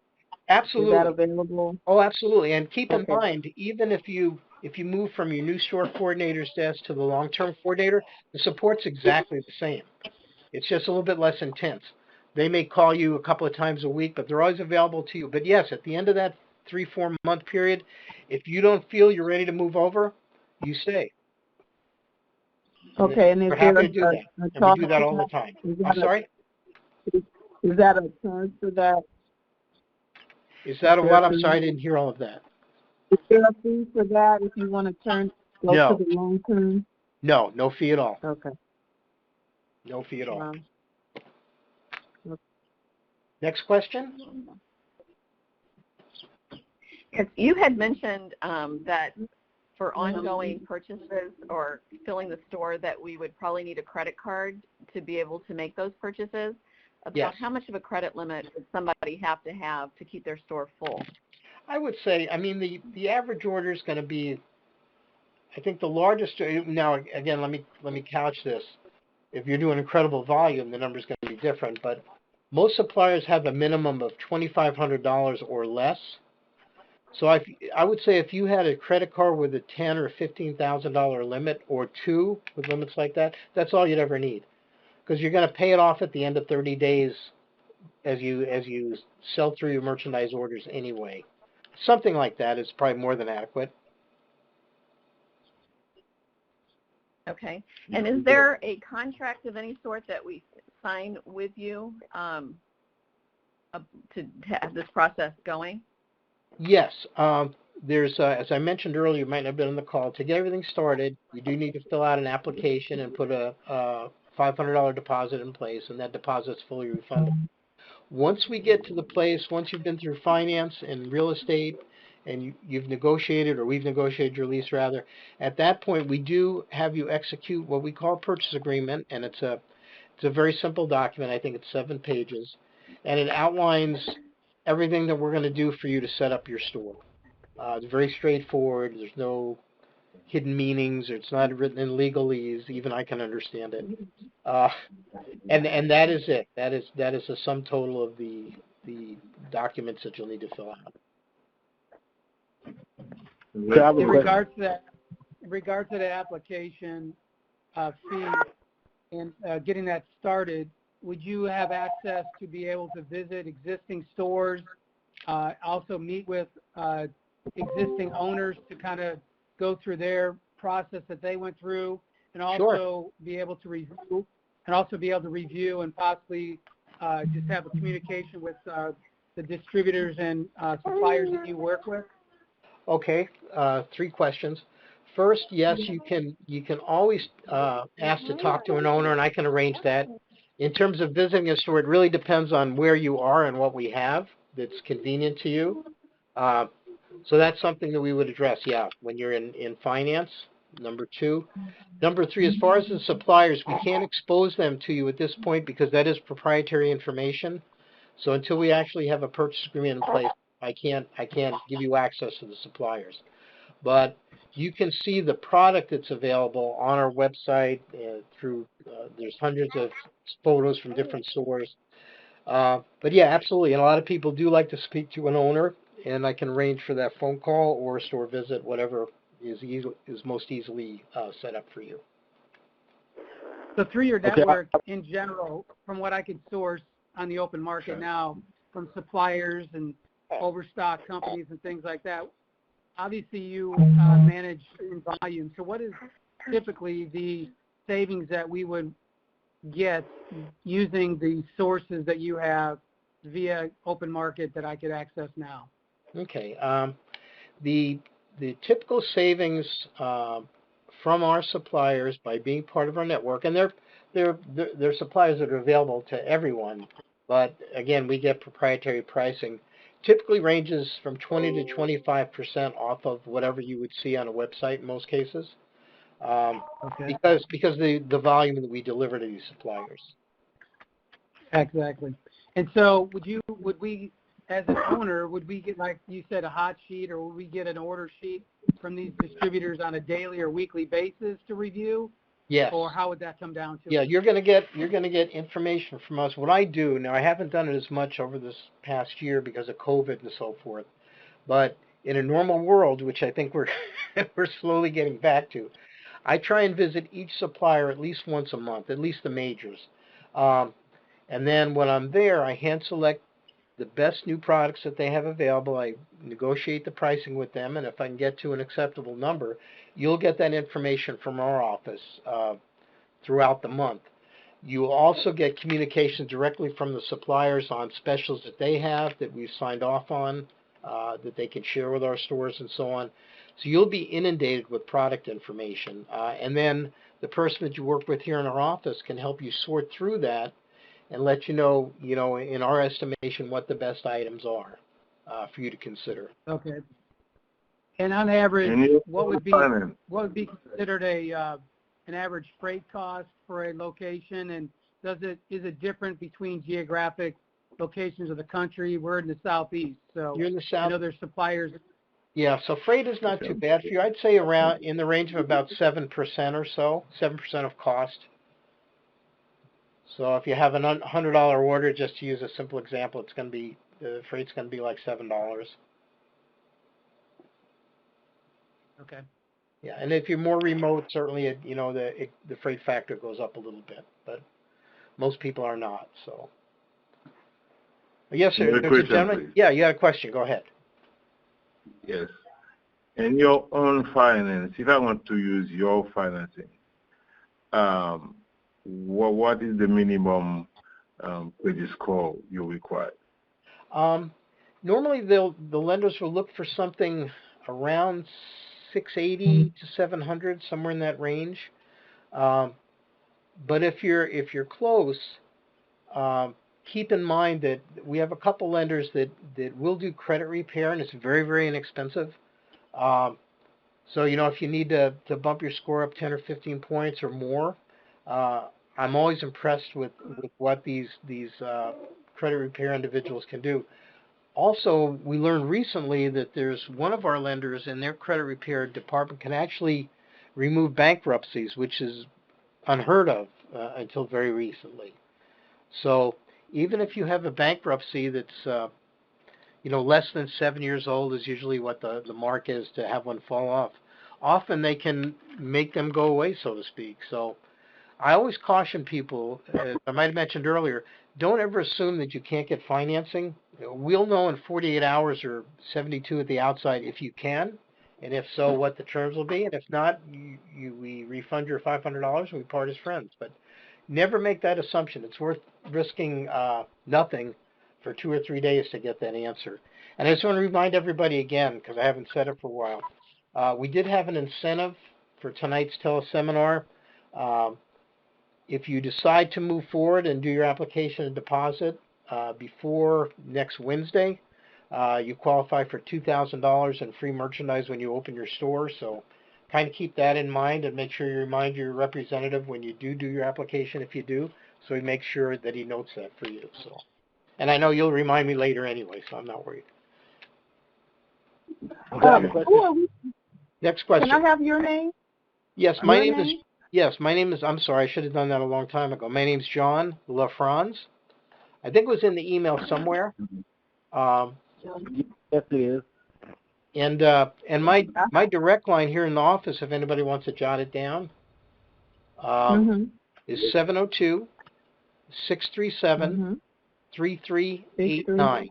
Absolutely. Is that available? Oh, absolutely. And keep in mind, even if you move from your new store coordinator's desk to the long-term coordinator, the support's exactly the same. It's just a little bit less intense. They may call you a couple of times a week, but they're always available to you. But yes, at the end of that 3-4 month period, if you don't feel you're ready to move over, you stay. Okay, and is we're there happy to do that, and we do that all the time. I'm sorry? Is that a charge for that? Is that a what? I'm sorry, I didn't hear all of that. Is there a fee for that if you want to go to the long term? No, no fee at all. Okay. No fee at all. Next question? Yes, you had mentioned that for ongoing purchases or filling the store that we would probably need a credit card to be able to make those purchases. About how much of a credit limit would somebody have to keep their store full? I would say, I mean, the average order is going to be, I think the largest, now again, let me couch this. If you're doing incredible volume, the number is going to be different, but most suppliers have a minimum of $2,500 or less. So I would say if you had a credit card with a $10,000 or $15,000 limit, or two with limits like that, that's all you'd ever need, because you're going to pay it off at the end of 30 days as you sell through your merchandise orders anyway. Something like that is probably more than adequate. Okay. And is there a contract of any sort that we sign with you to have this process going? Yes. There's, as I mentioned earlier, you might not have been on the call. To get everything started, you do need to fill out an application and put a $500 deposit in place, and that deposit's fully refundable. Once we get to the place, once you've been through finance and real estate, and you've negotiated, or we've negotiated your lease rather, at that point we do have you execute what we call a purchase agreement, and it's a very simple document. I think it's 7 pages, and it outlines everything that we're going to do for you to set up your store. It's very straightforward. There's no hidden meanings. It's not written in legalese. Even I can understand it. And that is it. That is the sum total of the documents that you'll need to fill out. In regards to the application fee and getting that started, would you have access to be able to visit existing stores, also meet with existing owners to kind of go through their process that they went through, and also be able to review, and possibly just have a communication with the distributors and suppliers that you work with? Okay, 3 questions. First, yes, you can always ask to talk to an owner, and I can arrange that. In terms of visiting a store, it really depends on where you are and what we have that's convenient to you. So that's something that we would address, when you're in finance, number 2. Number 3, as far as the suppliers, we can't expose them to you at this point because that is proprietary information. So until we actually have a purchase agreement in place, I can't give you access to the suppliers. But you can see the product that's available on our website through, there's hundreds of photos from different stores. But yeah, absolutely. And a lot of people do like to speak to an owner, and I can arrange for that phone call or a store visit, whatever is most easily set up for you. So through your network in general, from what I can source on the open market now, from suppliers and overstock companies and things like that, obviously you manage in volume. So what is typically the savings that we would get using the sources that you have via open market that I could access now? Okay. The typical savings from our suppliers by being part of our network, and they're suppliers that are available to everyone, but again, we get proprietary pricing, typically ranges from 20 to 25% off of whatever you would see on a website in most cases, because the volume that we deliver to these suppliers. Exactly. And so would we, as an owner, would we get, like you said, a hot sheet, or would we get an order sheet from these distributors on a daily or weekly basis to review? Yes. Or how would that come down to? Yeah, you're gonna get information from us. What I do now, I haven't done it as much over this past year because of COVID and so forth. But in a normal world, which I think we're we're slowly getting back to, I try and visit each supplier at least once a month, at least the majors. And then when I'm there, I hand select the best new products that they have available. I negotiate the pricing with them, and if I can get to an acceptable number, you'll get that information from our office throughout the month. You will also get communication directly from the suppliers on specials that they have that we've signed off on, that they can share with our stores and so on. So you'll be inundated with product information. And then the person that you work with here in our office can help you sort through that and let you know, in our estimation, what the best items are for you to consider. Okay. And on average, what would be considered an average freight cost for a location, and is it different between geographic locations of the country? We're in the Southeast, so you're in the South. I know there's suppliers. Yeah, so freight is not too bad for you. I'd say around in the range of about 7% or so, 7% of cost. So if you have a $100 order, just to use a simple example, the freight's going to be like $7. Okay. Yeah, and if you're more remote, certainly the freight factor goes up a little bit, but most people are not. So yes, sir. There's a gentleman. Please. Yeah, you had a question. Go ahead. Yes. In your own finance, if I want to use your financing, what is the minimum credit score you require? Normally, the lenders will look for something around 680 to 700, somewhere in that range. But if you're close, keep in mind that we have a couple lenders that will do credit repair, and it's very, very inexpensive. So if you need to bump your score up 10 or 15 points or more, I'm always impressed with what these credit repair individuals can do. Also, we learned recently that there's one of our lenders in their credit repair department can actually remove bankruptcies, which is unheard of until very recently. So even if you have a bankruptcy that's less than 7 years old is usually what the mark is to have one fall off, often they can make them go away, so to speak. So I always caution people, as I might have mentioned earlier, don't ever assume that you can't get financing. We'll know in 48 hours or 72 at the outside if you can, and if so, what the terms will be. And if not, we refund your $500 and we part as friends. But never make that assumption. It's worth risking nothing for 2 or 3 days to get that answer. And I just want to remind everybody again, because I haven't said it for a while, we did have an incentive for tonight's teleseminar. If you decide to move forward and do your application and deposit before next Wednesday, you qualify for $2,000 in free merchandise when you open your store. So kind of keep that in mind and make sure you remind your representative when you do your application, if you do, so he makes sure that he notes that for you. So, and I know you'll remind me later anyway, so I'm not worried. Next question. Can I have your name? Yes, my name is. Yes, my name is. I'm sorry, I should have done that a long time ago. My name's John LaFronz. I think it was in the email somewhere. Yes, it is. And my direct line here in the office, if anybody wants to jot it down, is 702-637-3389.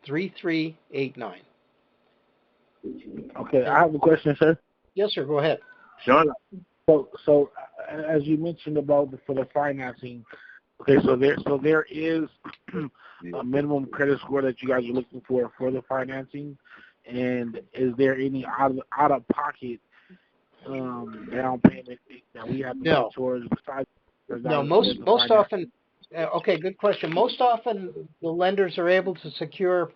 637-3389. Okay, I have a question, sir. Yes, sir. Go ahead. Sean. So as you mentioned about for the financing, okay, so there is a minimum credit score that you guys are looking for the financing, and is there any out of pocket down payment that we have to put towards besides? No, most often. Okay, good question. Most often the lenders are able to secure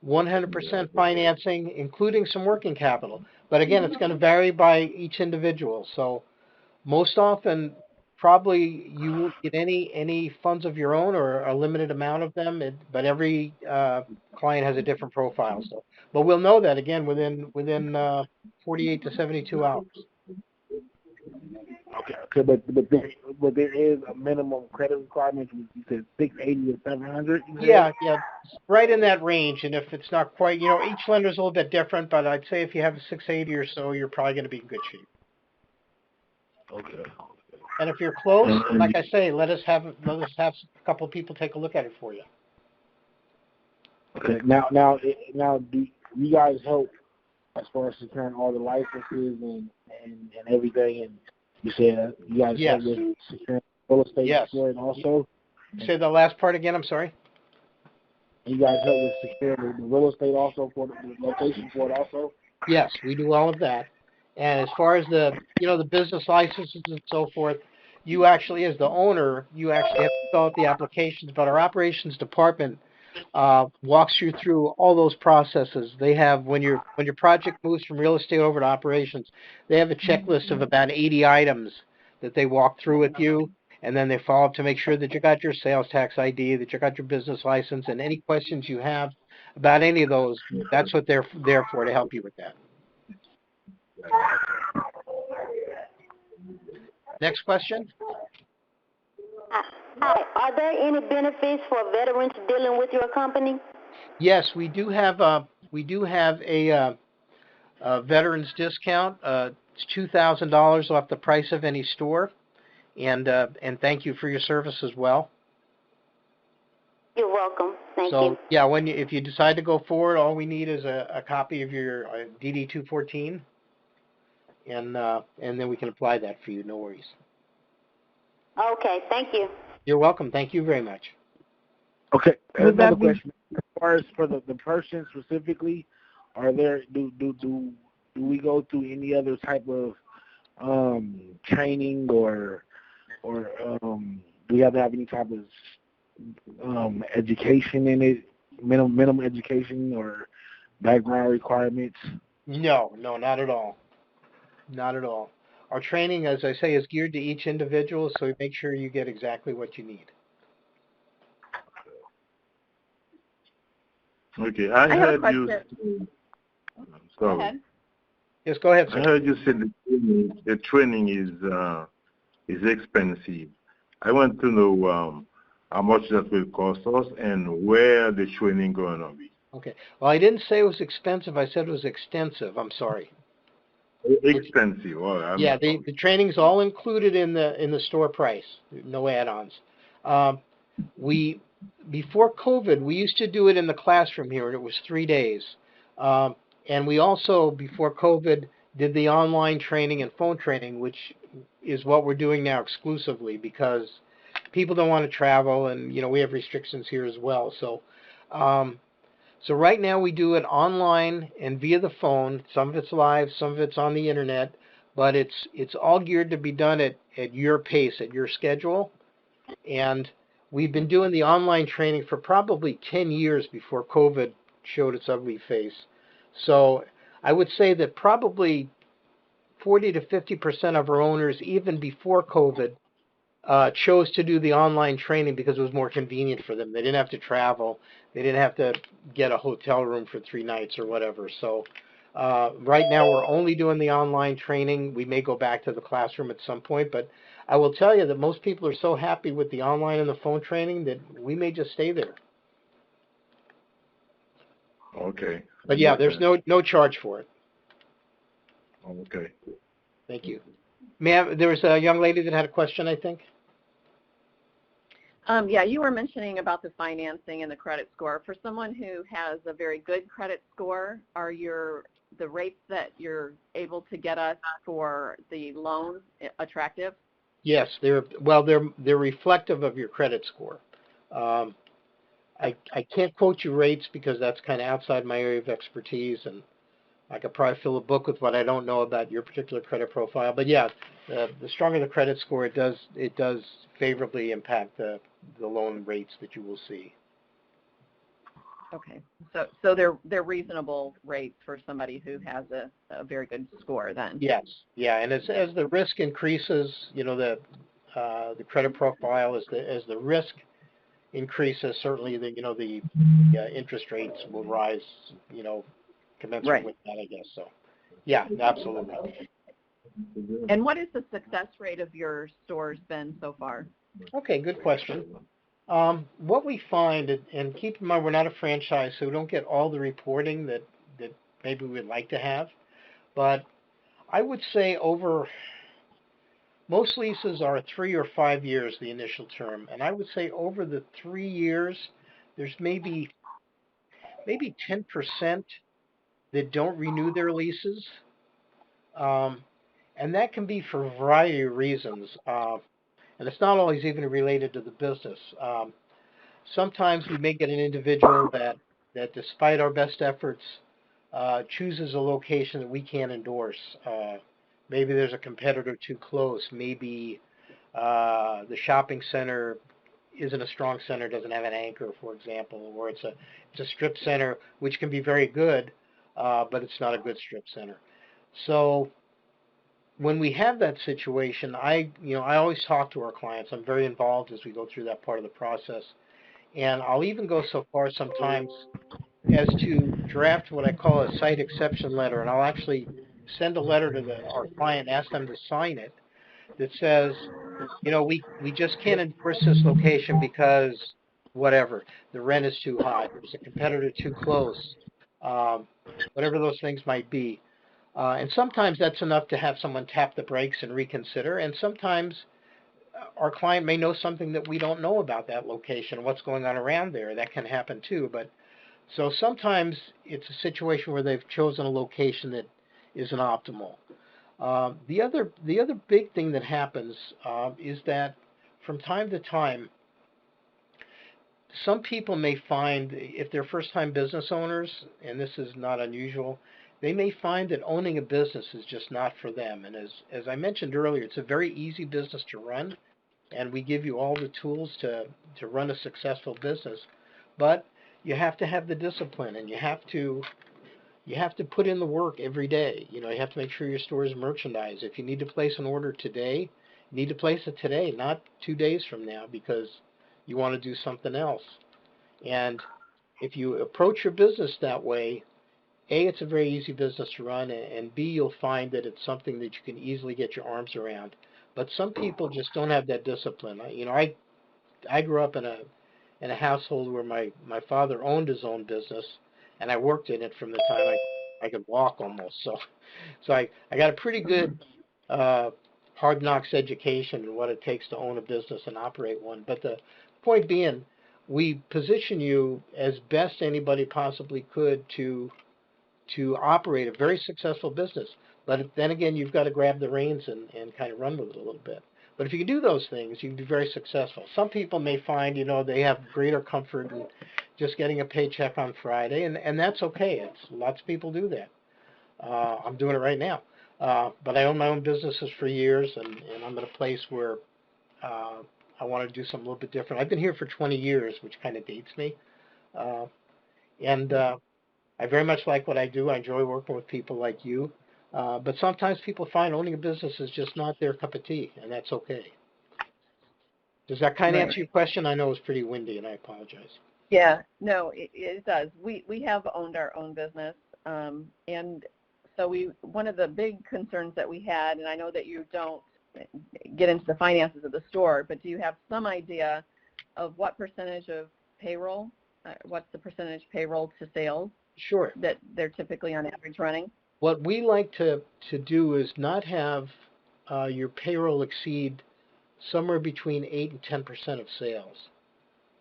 100% financing, including some working capital. But again, it's going to vary by each individual. So most often, probably you won't get any funds of your own or a limited amount of them. But every client has a different profile. So, but we'll know that again within 48 to 72 hours. Okay, but there is a minimum credit requirement. You said 680 or 700. Yeah, right in that range. And if it's not quite, each lender's a little bit different, but I'd say if you have a 680 or so, you're probably going to be in good shape. Okay. And if you're close, like I say, let us have a couple of people take a look at it for you. Okay. Now, do you guys help as far as securing all the licenses and everything? And you said you guys help with securing real estate for it also. Say the last part again. I'm sorry. You guys help with securing the real estate also for the location for it also. Yes, we do all of that. And as far as the business licenses and so forth, you actually, as the owner, you actually have to fill out the applications. But our operations department walks you through all those processes. They have when your project moves from real estate over to operations, they have a checklist of about 80 items that they walk through with you, and then they follow up to make sure that you got your sales tax ID, that you got your business license, and any questions you have about any of those, that's what they're there for, to help you with that. Next question. Hi. Are there any benefits for veterans dealing with your company? Yes, we do have a veterans discount. It's $2,000 off the price of any store, and thank you for your service as well. You're welcome. Thank you. So yeah, if you decide to go forward, all we need is a copy of your DD 214, and then we can apply that for you. No worries. Okay. Thank you. You're welcome. Thank you very much. Okay. Another question. As far as for the person specifically, are there do we go through any other type of training or do we have to have any type of education in it, minimum education or background requirements? No, not at all. Not at all. Our training, as I say, is geared to each individual, so we make sure you get exactly what you need. Okay, I have heard a question. you. Go ahead. Yes, go ahead, sir. I heard you say the training is expensive. I want to know how much that will cost us and where the training going to be. Okay. Well, I didn't say it was expensive. I said it was extensive. I'm sorry. Expensive. All right. Yeah, the training's all included in the store price. No add-ons. Before COVID, we used to do it in the classroom here, and it was 3 days. And we also, before COVID, did the online training and phone training, which is what we're doing now exclusively because people don't want to travel, and we have restrictions here as well. So, so right now we do it online and via the phone. Some of it's live, some of it's on the internet, but it's all geared to be done at your pace, at your schedule. And we've been doing the online training for probably 10 years before COVID showed its ugly face. So I would say that probably 40 to 50% of our owners, even before COVID, chose to do the online training because it was more convenient for them. They didn't have to travel. They didn't have to get a hotel room for 3 nights or whatever. So right now we're only doing the online training. We may go back to the classroom at some point, but I will tell you that most people are so happy with the online and the phone training that we may just stay there. Okay. But yeah, there's no charge for it. Okay. Thank you. Ma'am, there was a young lady that had a question, I think. Yeah, you were mentioning about the financing and the credit score. For someone who has a very good credit score, are the rates that you're able to get us for the loan attractive? Yes, they're reflective of your credit score. I can't quote you rates because that's kind of outside my area of expertise, and I could probably fill a book with what I don't know about your particular credit profile. But yeah, the stronger the credit score, it does favorably impact the loan rates that you will see. Okay, so they're reasonable rates for somebody who has a very good score then. Yes, yeah, and as the risk increases, the credit profile as the risk increases, certainly the interest rates will rise, commensurate with that, I guess. So, yeah, absolutely. And what is the success rate of your stores been so far? Okay, good question. What we find, and keep in mind we're not a franchise, so we don't get all the reporting that maybe we'd like to have, but I would say most leases are 3 or 5 years, the initial term, and I would say over the 3 years, there's maybe 10% that don't renew their leases, and that can be for a variety of reasons, and it's not always even related to the business. Sometimes we may get an individual that despite our best efforts, chooses a location that we can't endorse. Maybe there's a competitor too close. Maybe the shopping center isn't a strong center, doesn't have an anchor, for example, or it's a strip center, which can be very good, but it's not a good strip center. So when we have that situation, I always talk to our clients. I'm very involved as we go through that part of the process, and I'll even go so far sometimes as to draft what I call a site exception letter, and I'll actually send a letter to our client, ask them to sign it, that says, we just can't endorse this location because whatever, the rent is too high, there's a competitor too close, um, whatever those things might be. And sometimes that's enough to have someone tap the brakes and reconsider, and sometimes our client may know something that we don't know about that location, what's going on around there. That can happen too. But so sometimes it's a situation where they've chosen a location that isn't optimal. The other big thing that happens is that from time to time, some people may find, if they're first-time business owners, and this is not unusual, they may find that owning a business is just not for them. And as I mentioned earlier, it's a very easy business to run, and we give you all the tools to run a successful business. But you have to have the discipline, and you have to put in the work every day. You have to make sure your store is merchandised. If you need to place an order today, you need to place it today, not 2 days from now, because you want to do something else. And if you approach your business that way, A, it's a very easy business to run, and B, you'll find that it's something that you can easily get your arms around. But some people just don't have that discipline. I grew up in a household where my father owned his own business, and I worked in it from the time I could walk almost. So I got a pretty good hard knocks education in what it takes to own a business and operate one. But the point being, we position you as best anybody possibly could to operate a very successful business. But then again, you've got to grab the reins and kind of run with it a little bit. But if you can do those things, you can be very successful. Some people may find, they have greater comfort in just getting a paycheck on Friday, and that's okay. Lots of people do that. I'm doing it right now. But I own my own businesses for years, and I'm in a place where I want to do something a little bit different. I've been here for 20 years, which kind of dates me. And I very much like what I do. I enjoy working with people like you. But sometimes people find owning a business is just not their cup of tea, and that's okay. Does that kind of answer your question? I know it was pretty windy, and I apologize. Yeah, no, it does. We have owned our own business, and so one of the big concerns that we had, and I know that you don't get into the finances of the store, but do you have some idea of what percentage of payroll, what's the percentage payroll to sales? Sure. That they're typically on average running? What we like to do is not have your payroll exceed somewhere between 8 and 10% of sales.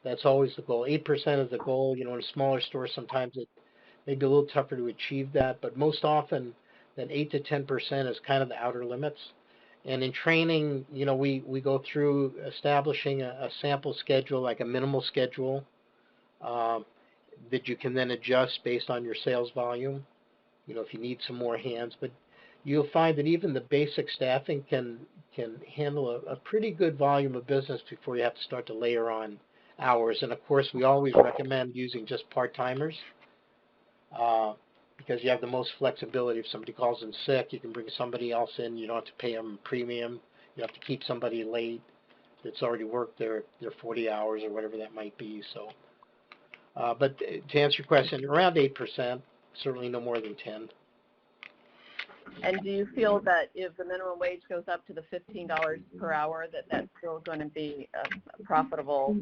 That's always the goal. 8% is the goal. In a smaller store, sometimes it may be a little tougher to achieve that, but most often that 8 to 10% is kind of the outer limits. And in training, we go through establishing a sample schedule, like a minimal schedule, that you can then adjust based on your sales volume, if you need some more hands. But you'll find that even the basic staffing can handle a pretty good volume of business before you have to start to layer on hours. And of course, we always recommend using just part-timers because you have the most flexibility. If somebody calls in sick, you can bring somebody else in. You don't have to pay them a premium. You have to keep somebody late that's already worked their 40 hours or whatever that might be. So, but to answer your question, around 8%, certainly no more than 10. And do you feel that if the minimum wage goes up to the $15 per hour, that that's still going to be a profitable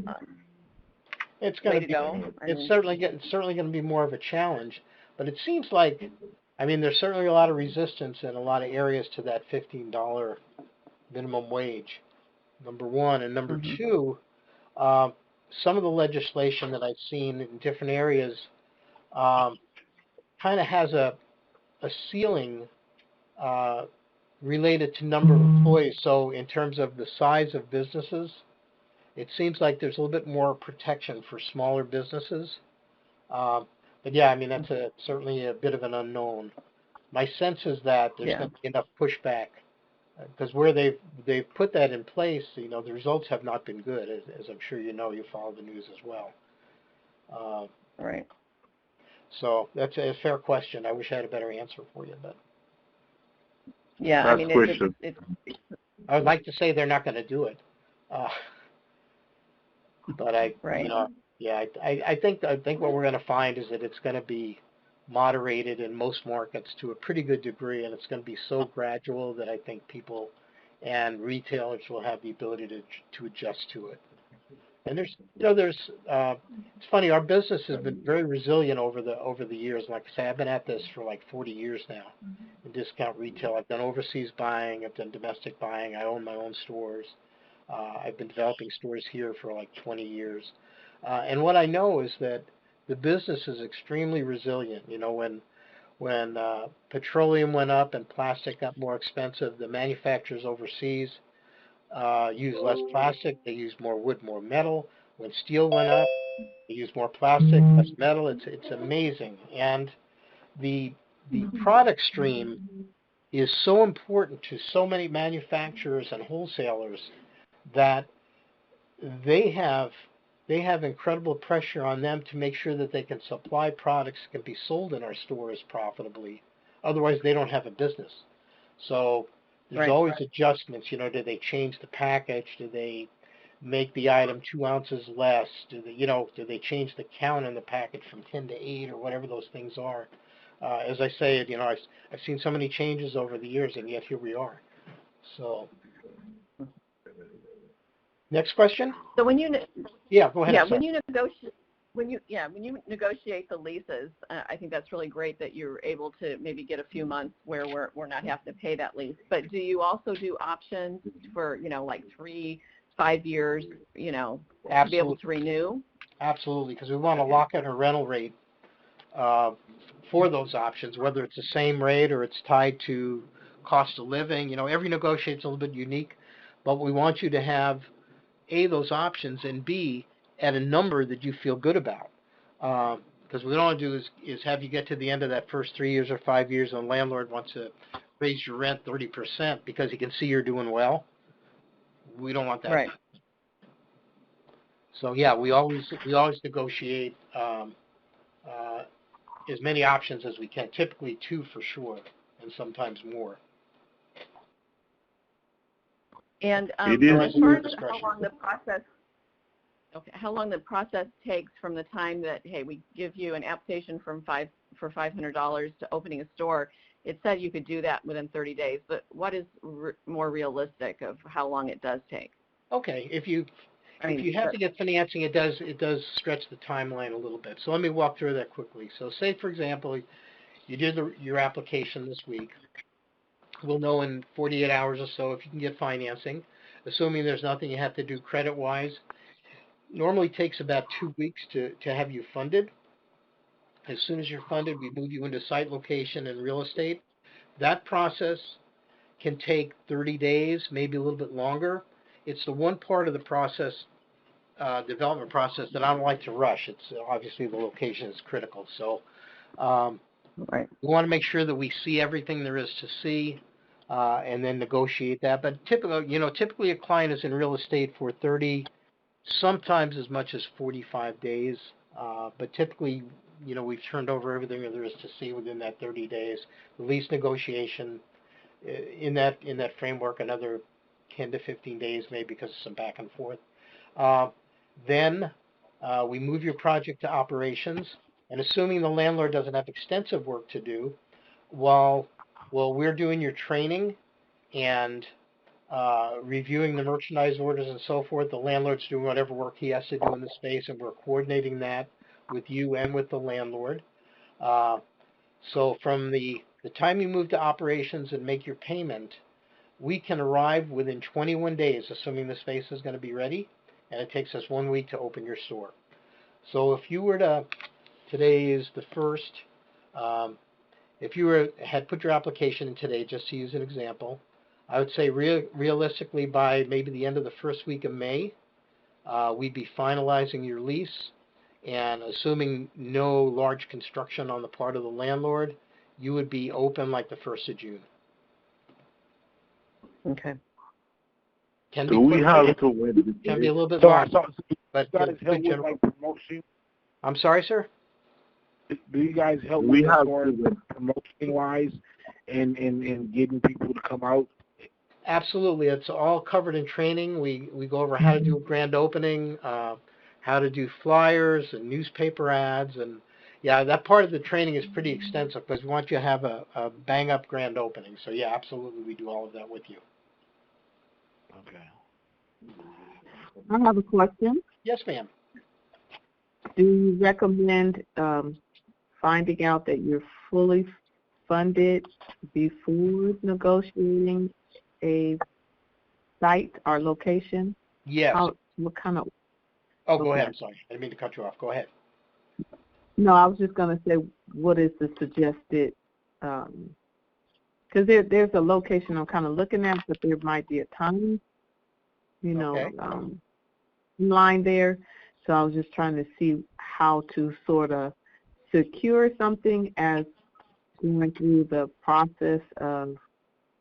way to go? It's certainly going to be more of a challenge, but it seems like, I mean, there's certainly a lot of resistance in a lot of areas to that $15 minimum wage. Number one, and number two, some of the legislation that I've seen in different areas kind of has a ceiling related to number of employees. So in terms of the size of businesses, it seems like there's a little bit more protection for smaller businesses. But yeah, I mean, that's certainly a bit of an unknown. My sense is that there's going to be enough pushback because where they've put that in place, you know, the results have not been good, as I'm sure you know. You follow the news as well. Right. So that's a fair question. I wish I had a better answer for you, but yeah, I mean, I would like to say they're not going to do it, but you know, yeah, I think what we're going to find is that it's going to be moderated in most markets to a pretty good degree, and it's going to be so gradual that I think people and retailers will have the ability to adjust to it. And it's funny, our business has been very resilient over the years. Like I say, I've been at this for like 40 years now in discount retail. I've done overseas buying, I've done domestic buying, I own my own stores. I've been developing stores here for like 20 years. And what I know is that the business is extremely resilient. You know, when petroleum went up and plastic got more expensive, the manufacturers overseas use less plastic. They use more wood, more metal. When steel went up, they use more plastic, less metal. It's amazing. And the product stream is so important to so many manufacturers and wholesalers that they have incredible pressure on them to make sure that they can supply products that can be sold in our stores profitably. Otherwise, they don't have a business. So there's always adjustments. You know, do they change the package? Do they make the item 2 ounces less? Do they change the count in the package from 10 to 8 or whatever those things are? As I say, you know, I've seen so many changes over the years, and yet here we are. So, next question. So when you go ahead. Yeah, when you negotiate the leases, I think that's really great that you're able to maybe get a few months where we're not having to pay that lease. But do you also do options for, you know, like 3-5 years, you know, to be able to renew? Absolutely, because we want to lock in a rental rate for those options, whether it's the same rate or it's tied to cost of living. You know, every negotiate's a little bit unique, but we want you to have A, those options, and B, at a number that you feel good about. Because what we don't want to do is have you get to the end of that first 3 years or 5 years and the landlord wants to raise your rent 30% because he can see you're doing well. We don't want that. Right. So yeah, we always negotiate as many options as we can, typically 2 for sure, and sometimes more. And as far as how long the process takes from the time that, hey, we give you an application for $500 to opening a store, it said you could do that within 30 days, but what is more realistic of how long it does take? Okay, if you have to get financing, it does stretch the timeline a little bit. So let me walk through that quickly. So say, for example, you did your application this week. We'll know in 48 hours or so if you can get financing, assuming there's nothing you have to do credit-wise. Normally takes about 2 weeks to have you funded. As soon as you're funded, we move you into site location and real estate. That process can take 30 days, maybe a little bit longer. It's the one part of the process, development process, that I don't like to rush. It's obviously the location is critical. So we want to make sure that we see everything there is to see and then negotiate that. But typically a client is in real estate for 30, sometimes as much as 45 days. But typically, we've turned over everything there is to see within that 30 days. The lease negotiation in that framework, another 10 to 15 days, maybe because of some back and forth. Then we move your project to operations, and assuming the landlord doesn't have extensive work to do, while Well, we're doing your training and reviewing the merchandise orders and so forth. The landlord's doing whatever work he has to do in the space, and we're coordinating that with you and with the landlord. So from the time you move to operations and make your payment, we can arrive within 21 days, assuming the space is going to be ready, and it takes us 1 week to open your store. So if you were to, today is the 1st, if you had put your application in today, just to use an example, I would say realistically by maybe the end of the first week of May, we'd be finalizing your lease, and assuming no large construction on the part of the landlord, you would be open like the 1st of June. Okay. Can So we have to wait. Can be a little bit So, long, but you guys help with like promotion? I'm sorry, sir? Do you guys help with promotion wise and getting people to come out? Absolutely. It's all covered in training. We go over how to do a grand opening, how to do flyers and newspaper ads, and yeah, that part of the training is pretty extensive because we want you to have a bang up grand opening. So yeah, absolutely, we do all of that with you. Okay. I have a question. Yes, ma'am. Do you recommend finding out that you're fully funded before negotiating a site or location? Yes. What kind of? Oh, go ahead. I'm sorry. I didn't mean to cut you off. Go ahead. No, I was just going to say, what is the suggested? Because there's a location I'm kind of looking at, but there might be a time, line there. So I was just trying to see how to sort of secure something as going through the process of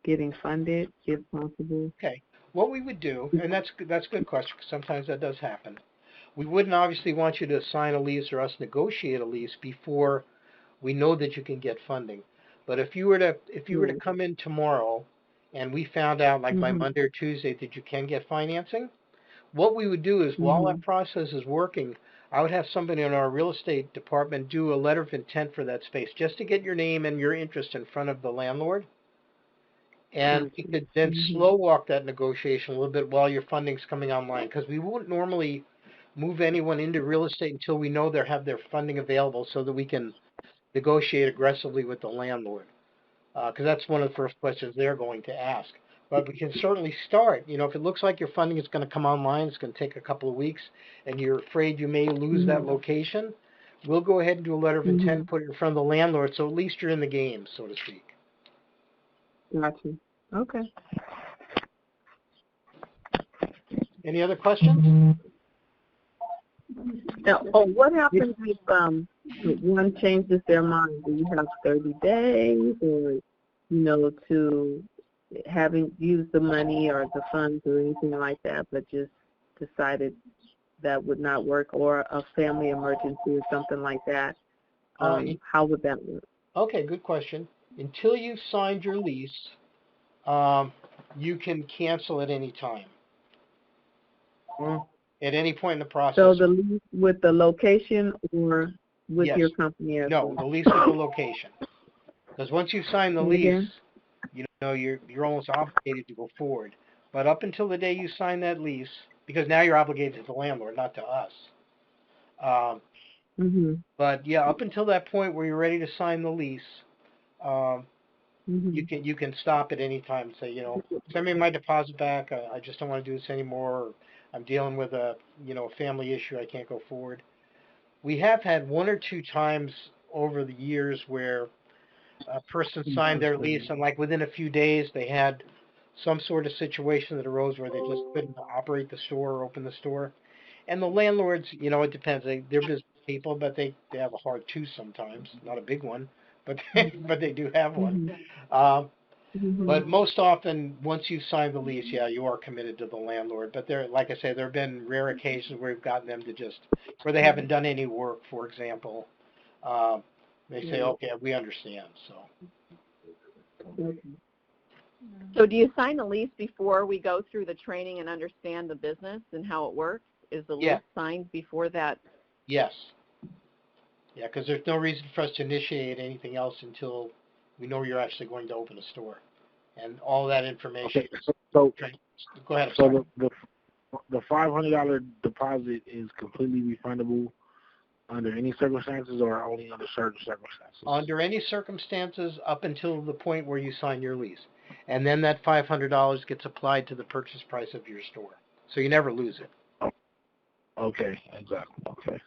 getting funded, if possible. Okay. What we would do, and that's a good question, because sometimes that does happen. We wouldn't obviously want you to sign a lease or us negotiate a lease before we know that you can get funding. But if you were to come in tomorrow and we found out like by Monday or Tuesday that you can get financing, what we would do is while that process is working, I would have somebody in our real estate department do a letter of intent for that space just to get your name and your interest in front of the landlord. And we could then slow walk that negotiation a little bit while your funding's coming online, because we won't normally move anyone into real estate until we know they have their funding available so that we can negotiate aggressively with the landlord. Because that's one of the first questions they're going to ask. But we can certainly start. If it looks like your funding is going to come online, it's going to take a couple of weeks, and you're afraid you may lose that location, we'll go ahead and do a letter of intent and put it in front of the landlord, so at least you're in the game, so to speak. Gotcha. Okay. Any other questions? Now, what happens if one changes their mind? Do you have 30 days, or to having used the money or the funds or anything like that, but just decided that would not work, or a family emergency or something like that? How would that work? Okay, good question. Until you've signed your lease, you can cancel at any time. At any point in the process. So the lease with the location or with your company as well? No, the lease with the location. Because once you sign the lease, you're almost obligated to go forward. But up until the day you sign that lease, because now you're obligated to the landlord, not to us. But yeah, up until that point where you're ready to sign the lease, you can stop at any time and say, send me my deposit back. I just don't want to do this anymore. Or, I'm dealing with a family issue. I can't go forward. We have had one or two times over the years where a person signed their lease and like within a few days they had some sort of situation that arose where they just couldn't operate the store or open the store. And the landlords, it depends. They're business people, but they have a heart too sometimes. Not a big one, but they do have one. But most often, once you sign the lease, you are committed to the landlord. But like I say, there have been rare occasions where we've gotten them to where they haven't done any work, for example. They say, okay, we understand. So do you sign the lease before we go through the training and understand the business and how it works? Is the lease signed before that? Yes. Yeah, because there's no reason for us to initiate anything else until We know you're actually going to open a store, and all that information. Okay, so go ahead. So the $500 deposit is completely refundable under any circumstances, or only under certain circumstances? Under any circumstances, up until the point where you sign your lease, and then that $500 gets applied to the purchase price of your store, so you never lose it. Oh, okay, exactly. Okay.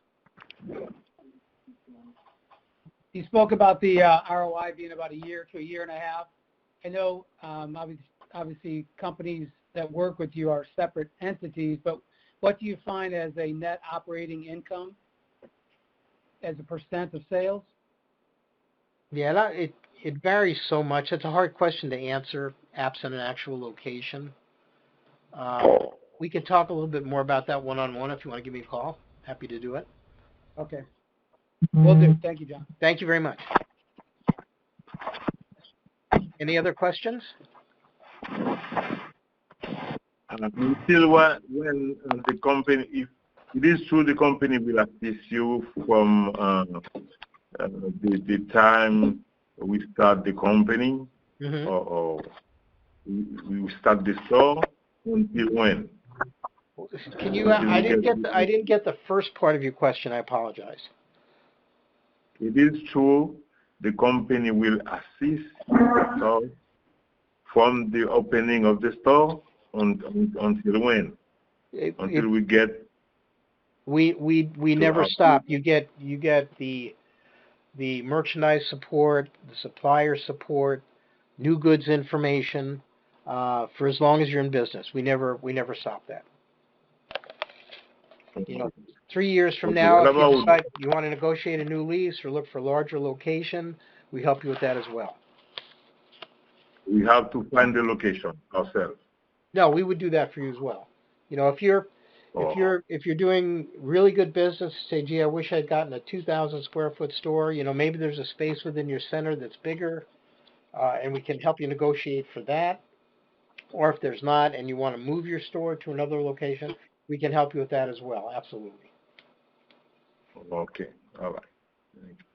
You spoke about the ROI being about a year to a year and a half. I know obviously companies that work with you are separate entities, but what do you find as a net operating income as a percent of sales? Yeah, it varies so much. It's a hard question to answer absent an actual location. We can talk a little bit more about that one-on-one if you want to give me a call. Happy to do it. Okay. Will do. Thank you, John. Thank you very much. Any other questions? Until when the company, if it is true, the company will assist you from the time we start the company, or we start the store, until when? Can you? I didn't get the first part of your question. I apologize. It is true, the company will assist the store from the opening of the store until when? Until we get. We never stop. You get the merchandise support, the supplier support, new goods information for as long as you're in business. We never stop that. 3 years from now, if you decide you want to negotiate a new lease or look for a larger location, we help you with that as well. We have to find the location ourselves. No, we would do that for you as well. If you're doing really good business, say, gee, I wish I'd gotten a 2,000 square foot store. Maybe there's a space within your center that's bigger, and we can help you negotiate for that. Or if there's not, and you want to move your store to another location, we can help you with that as well. Absolutely. Okay. All right. Thank you.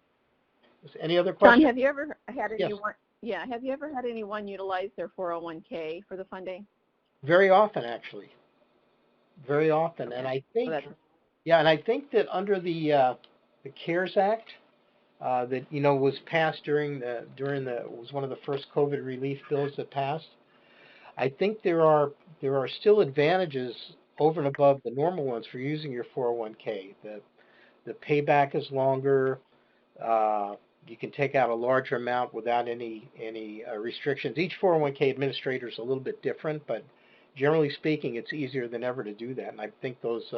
Any other questions? John, have you ever had anyone? Yes. Yeah. Have you ever had anyone utilize their 401k for the funding? Very often, actually. Very often, and I think, that under the CARES Act, that was passed during was one of the first COVID relief bills that passed. I think there are still advantages over and above the normal ones for using your 401k. The payback is longer. You can take out a larger amount without any restrictions. Each 401k administrator is a little bit different, but generally speaking, it's easier than ever to do that. And I think those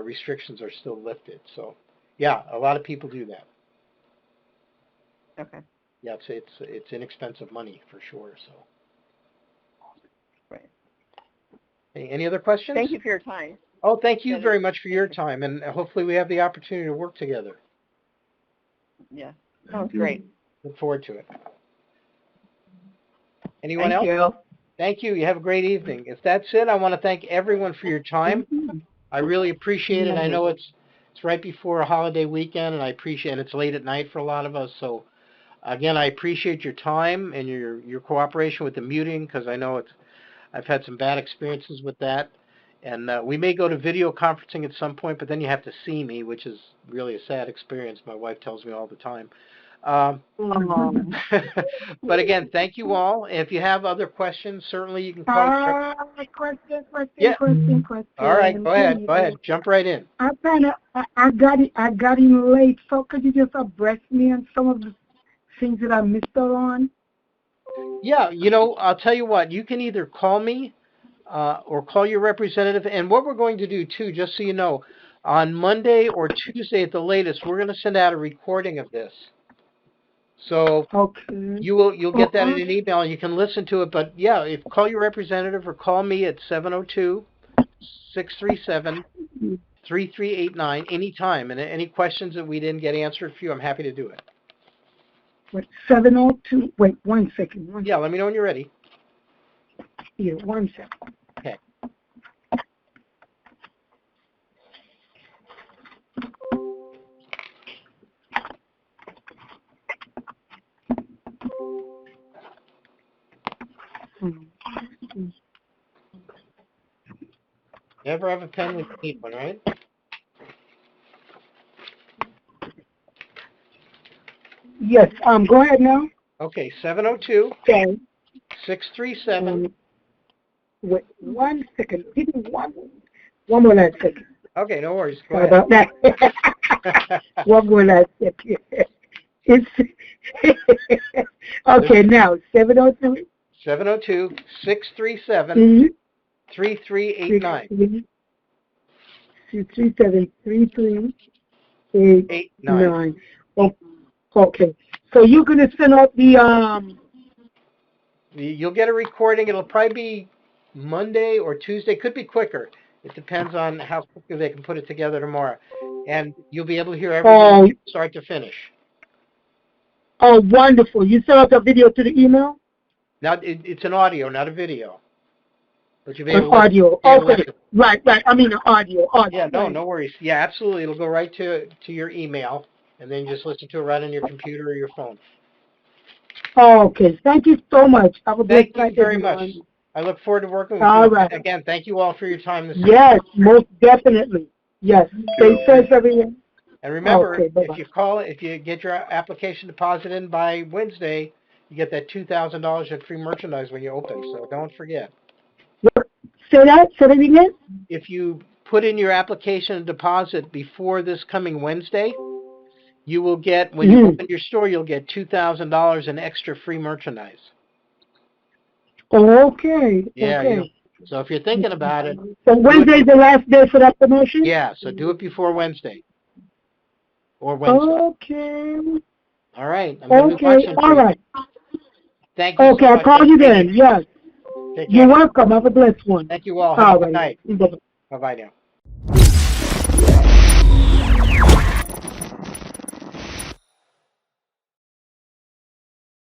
restrictions are still lifted. So, yeah, a lot of people do that. Okay. Yeah, it's inexpensive money for sure. So. Right. Any other questions? Thank you for your time. Oh, thank you very much for your time, and hopefully we have the opportunity to work together. Yeah, sounds great. Look forward to it. Anyone else? Thank you. Thank you. You have a great evening. If that's it, I want to thank everyone for your time. I really appreciate it. I know it's right before a holiday weekend, and I appreciate it's late at night for a lot of us. So, again, I appreciate your time and your cooperation with the muting, because I know I've had some bad experiences with that. And we may go to video conferencing at some point, but then you have to see me, which is really a sad experience. My wife tells me all the time. But again, thank you all. If you have other questions, certainly you can call. Question. All right, go ahead. Jump right in. I got in late, so could you just abreast me on some of the things that I missed out on? Yeah, I'll tell you what. You can either call me or call your representative. And what we're going to do, too, just so you know, on Monday or Tuesday at the latest, we're going to send out a recording of this. So you'll get that in an email, and you can listen to it. But, yeah, call your representative or call me at 702-637-3389 anytime. And any questions that we didn't get answered for you, I'm happy to do it. Wait, 702, wait, 1 second. Yeah, let me know when you're ready. Yeah, 1 second. Okay. Never have a pen when you need one, right? Yes. Go ahead now. Okay. 702. Okay. 637. Wait 1 second. Give me one more last second. Okay, no worries. Go Sorry ahead. about that. One more last second. It's okay now. 702. 702 637 3389. 637-3389. Oh, okay. So you're gonna send out the You'll get a recording. It'll probably be Monday or Tuesday. Could be quicker. It depends on how quickly they can put it together tomorrow. And you'll be able to hear everything start to finish. Oh, wonderful. You sent out the video to the email? Now, it's an audio, not a video. But you'll be An able to audio. Okay. Right. I mean, an audio. Yeah, no worries. Yeah, absolutely. It'll go right to your email, and then you just listen to it right on your computer or your phone. Oh, okay. Thank you so much. Have a blessed night, Thank you very everyone. much. I look forward to working with all you. Right. Again, thank you all for your time this Yes, most definitely. Yes. Stay safe, everyone. And remember, okay, if you get your application deposit in by Wednesday, you get that $2,000 in free merchandise when you open. So don't forget. Say that again. If you put in your application deposit before this coming Wednesday, you will get, when you open your store, you'll get $2,000 in extra free merchandise. Okay. Yeah. Okay. So if you're thinking about it. So Wednesday's the last day for that promotion? Yeah. So do it before Wednesday. Or Wednesday. Okay. All right. I'm going to be watching all right. Thank you okay, so much. I'll call you then. Yes. Take care. You're welcome. Have a blessed one. Thank you all. Have a good night. Bye-bye now.